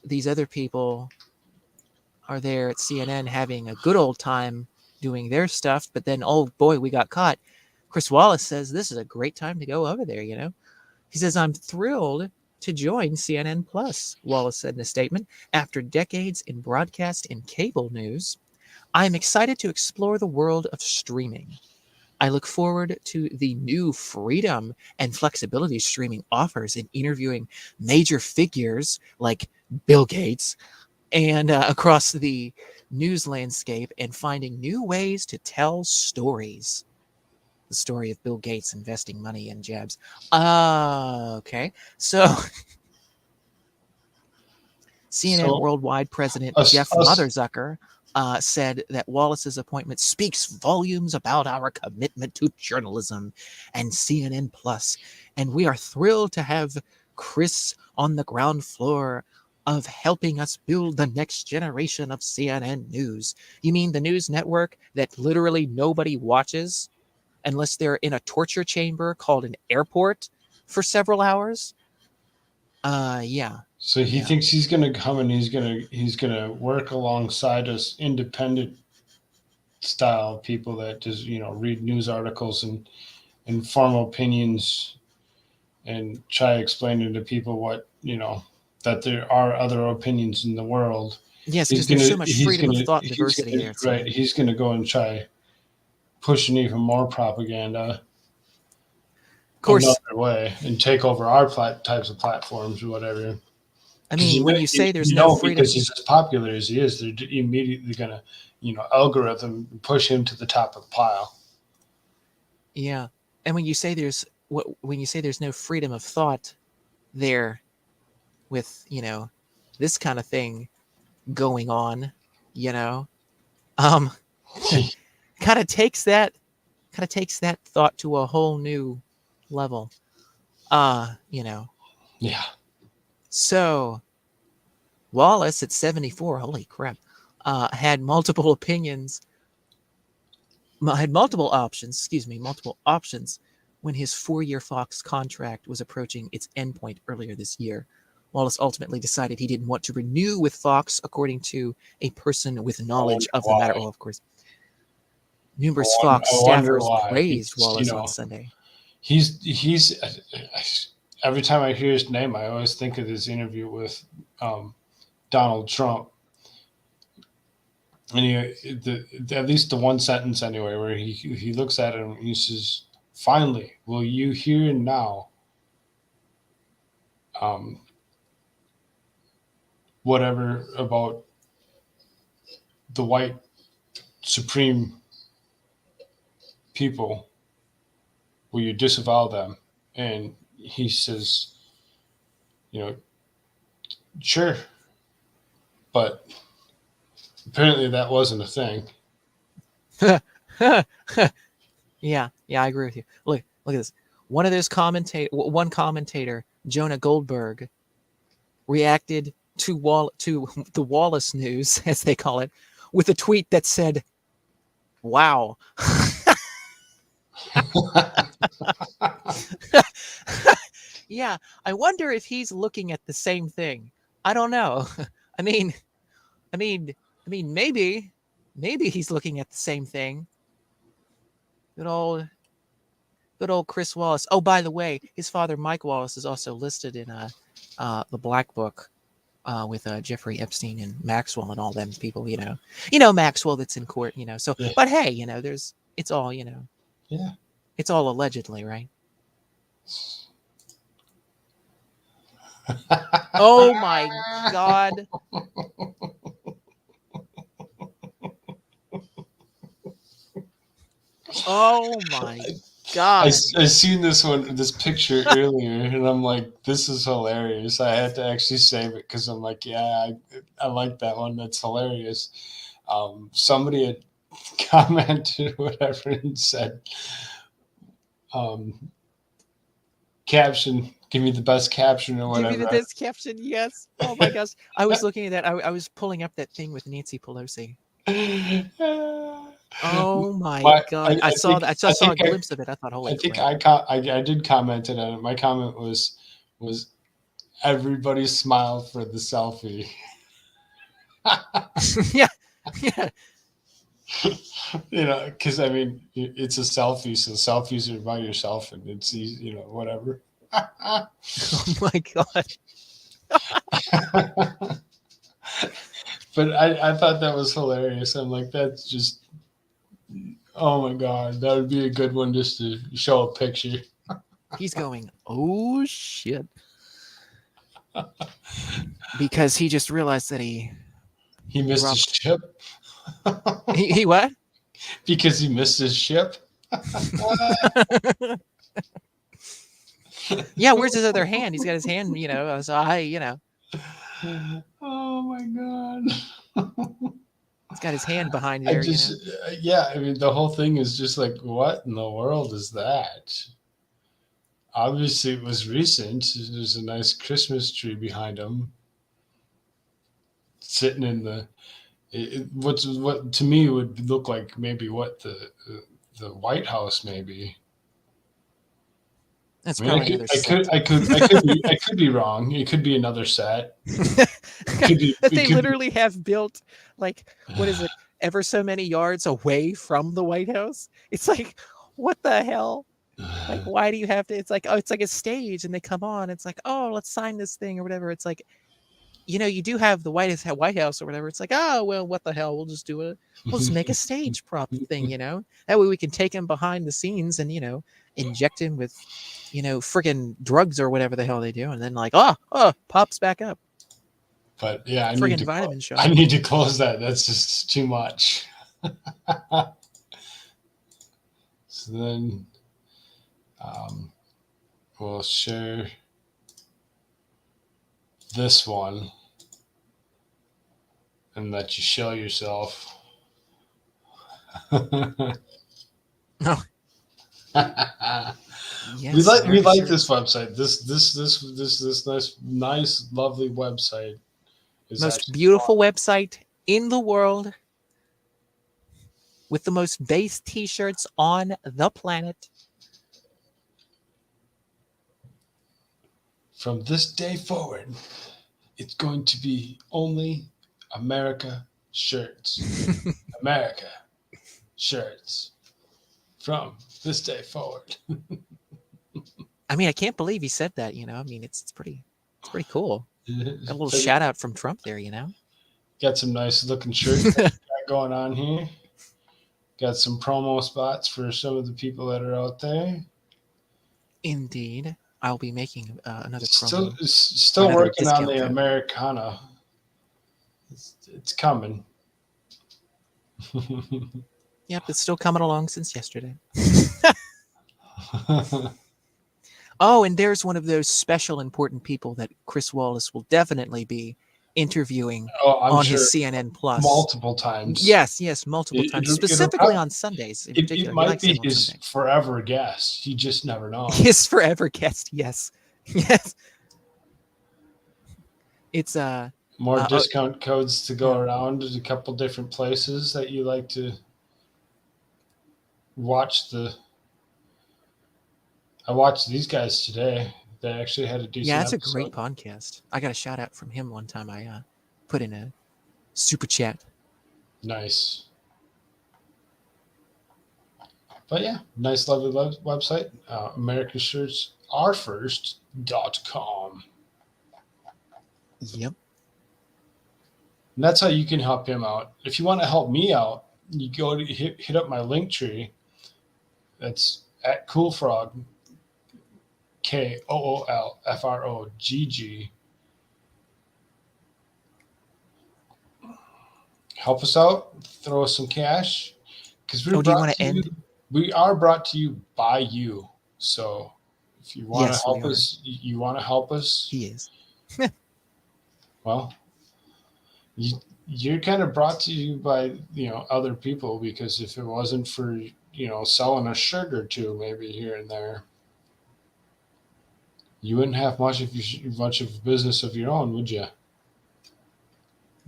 these other people are there at CNN having a good old time doing their stuff, but then, oh boy, we got caught. Chris Wallace says this is a great time to go over there. He says, "I'm thrilled to join CNN Plus," Wallace said in a statement. "After decades in broadcast and cable news, I'm excited to explore the world of streaming. I look forward to the new freedom and flexibility streaming offers in interviewing major figures like Bill Gates and across the news landscape and finding new ways to tell stories." The story of Bill Gates investing money in jabs. Okay. So CNN Worldwide President Jeff Motherzucker said that Wallace's appointment speaks volumes about our commitment to journalism and CNN Plus, and we are thrilled to have Chris on the ground floor of helping us build the next generation of CNN News. You mean the news network that literally nobody watches unless they're in a torture chamber called an airport for several hours? Yeah. So he thinks he's going to come and he's going to work alongside us independent style people that just, read news articles and form opinions and try explaining to people what, that there are other opinions in the world. Yes, because there's so much freedom of thought and diversity there. Right. He's going to go and try pushing even more propaganda. Of course, another way and take over our types of platforms or whatever. I mean, when you say there's no freedom, because he's as popular as he is, they're immediately going to, algorithm push him to the top of the pile. Yeah, and when you say there's no freedom of thought there, with this kind of thing going on, kind of takes that thought to a whole new level. Yeah. So Wallace at 74, holy crap, had multiple options when his 4-year Fox contract was approaching its endpoint earlier this year. Wallace ultimately decided he didn't want to renew with Fox, according to a person with knowledge of the matter. Oh, of course. Numerous Fox staffers praised Wallace on Sunday. He's every time I hear his name, I always think of his interview with Donald Trump. And at least the one sentence anyway, where he looks at him and he says, "Finally, will you hear now whatever about the white supreme people? Will you disavow them?" And he says, "Sure, but Apparently, that wasn't a thing. Yeah, I agree with you. Look at this. One commentator, Jonah Goldberg, reacted to the Wallace news, as they call it, with a tweet that said, "Wow." Yeah, I wonder if he's looking at the same thing. I don't know. I mean, maybe he's looking at the same thing. Good old Chris Wallace. Oh, by the way, his father Mike Wallace is also listed in the Black Book with Jeffrey Epstein and Maxwell and all them people. You know Maxwell that's in court. So, Yeah. but hey, it's all Yeah. it's all allegedly, right? Oh my God. Oh my God. I seen this picture earlier, and I'm like, this is hilarious. I had to actually save it because I'm like, yeah, I like that one. That's hilarious. Somebody had commented whatever and said, caption, give me the best caption or whatever. Give me the best caption, yes. Oh my gosh. I was looking at that. I was pulling up that thing with Nancy Pelosi. Oh my God. I saw that. I just saw a glimpse of it. I thought, holy crap. I did comment on it. My comment was everybody smiled for the selfie. Yeah. Because I mean, it's a selfie, so selfies are by yourself, and it's easy, whatever. Oh my God. But I thought that was hilarious. I'm like, that's just, oh my God, that would be a good one just to show a picture. He's going, oh shit. Because he just realized that he missed his ship. He what? Because he missed his ship. Yeah, where's his other hand? He's got his hand, so Oh my God. He's got his hand behind there. Yeah, I mean, the whole thing is just like, what in the world is that? Obviously, it was recent. There's a nice Christmas tree behind him, sitting in the. What to me would look like maybe what the White House maybe. That's I probably another I could be wrong. It could be another set. They literally have built, like, what is it, ever so many yards away from the White House. It's like, what the hell? Like, why do you have to? It's like, oh, it's like a stage, and they come on. It's like, oh, let's sign this thing or whatever. It's like, you do have the White House or whatever. It's like, oh, well, what the hell? We'll just do it. We'll just make a stage prop thing, That way we can take him behind the scenes and, inject him with, friggin' drugs or whatever the hell they do. And then like, pops back up. But yeah, I I need to close that. That's just too much. So then we'll share this one and let you show yourself. Oh. Yes, we like this website. This nice lovely website is most beautiful website in the world with the most base t-shirts on the planet. From this day forward, it's going to be only America shirts. America shirts. From this day forward. I mean, I can't believe he said that, I mean, it's pretty cool. Got a little shout out from Trump there, Got some nice looking shirts going on here. Got some promo spots for some of the people that are out there. Indeed. I'll be making another promo. Still another working on the Americana. It's coming. Yep, it's still coming along since yesterday. Oh, and there's one of those special important people that Chris Wallace will definitely be interviewing I'm on sure his CNN Plus. multiple times. Yes, multiple times, specifically on Sundays in It particular. He might likes be him on his Sunday. forever guest. You just never know. His forever guest. Yes, yes. It's More discount codes to go yeah. around. There's a couple different places that you like to watch I watched these guys today. They actually had a decent Yeah, that's a episode. great podcast. I got a shout out from him one time. I put in a super chat. Nice. But yeah, nice, lovely website. AmericasShirtsAreFirst.com. Yep. And that's how you can help him out. If you want to help me out, you go to hit up my link tree. That's at CoolFrog, KOOLFROGG. Help us out. Throw us some cash. Because do you want to end? We are brought to you by you. So if you want to help us, you want to help us. He is. Well, you're kind of brought to you by other people, because if it wasn't for selling a shirt or two maybe here and there, you wouldn't have much of a business of your own, would you?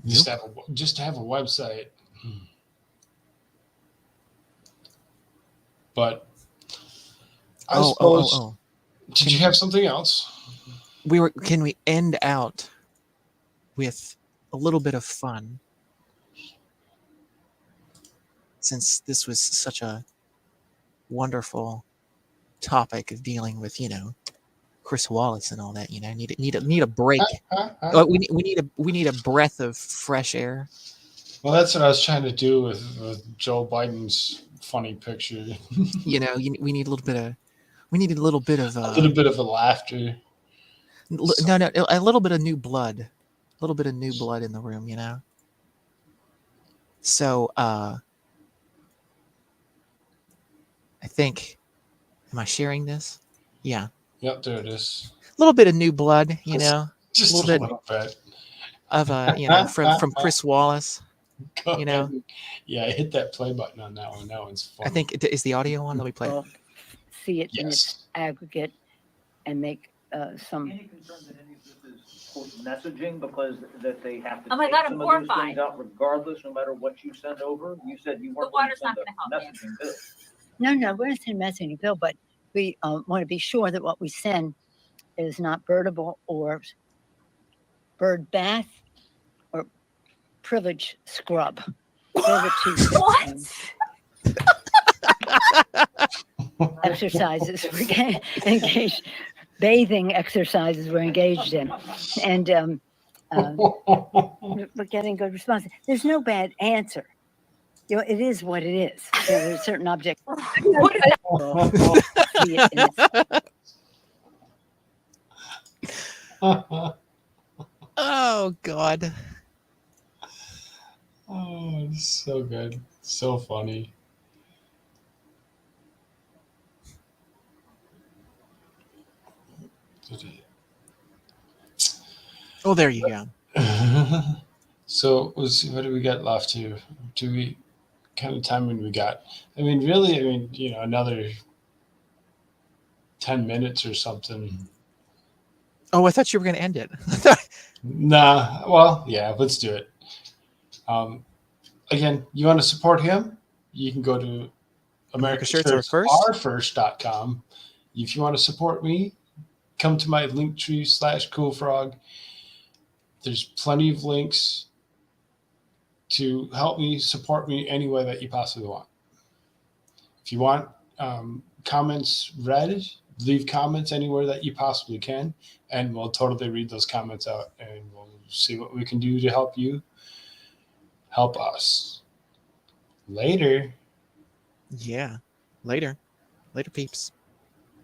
Nope. Just to have a website. But I suppose. Did you have something else? Can we end out with a little bit of fun? Since this was such a wonderful topic of dealing with, Chris Wallace and all that, need a break. We need a breath of fresh air. Well, that's what I was trying to do with Joe Biden's funny picture. We need a little bit of a little bit of a laughter. No, a little bit of new blood. A little bit of new blood in the room, So I think, am I sharing this? Yeah. Yep, there it is. A little bit of new blood, Just a little bit of from Chris Wallace. Yeah, I hit that play button on that one. That one's fun. I think is the audio on. Let me play it. See it in its aggregate and make some. Any concerns that any of this is quote messaging, because that they have to Oh my take God, I'm some of those horrified. things out regardless, no matter what you send over? You said you weren't The water's going to not send gonna a help me. messaging bill. No, we're not sending messaging bill, but we want to be sure that what we send is not birdable or bird bath or privilege scrub. What? Exercises we're engaged, bathing exercises we're engaged in, and we're getting good response. There's no bad answer. It is what it is. There's certain objects. Oh God. Oh, it's so good. So funny. Oh, there you go. So let's see, what do we got left here? Do we kind of timing we got? Really, another 10 minutes or something. Oh, I thought you were going to end it. Nah, well, yeah, let's do it. Again, you want to support him? You can go to AmericasShirtsAreFirst.com. If you want to support me, come to my Linktree /CoolFrog. There's plenty of links to help me, support me any way that you possibly want. If you want comments read, leave comments anywhere that you possibly can, and we'll totally read those comments out, and we'll see what we can do to help you help us. Later. Yeah. Later, peeps.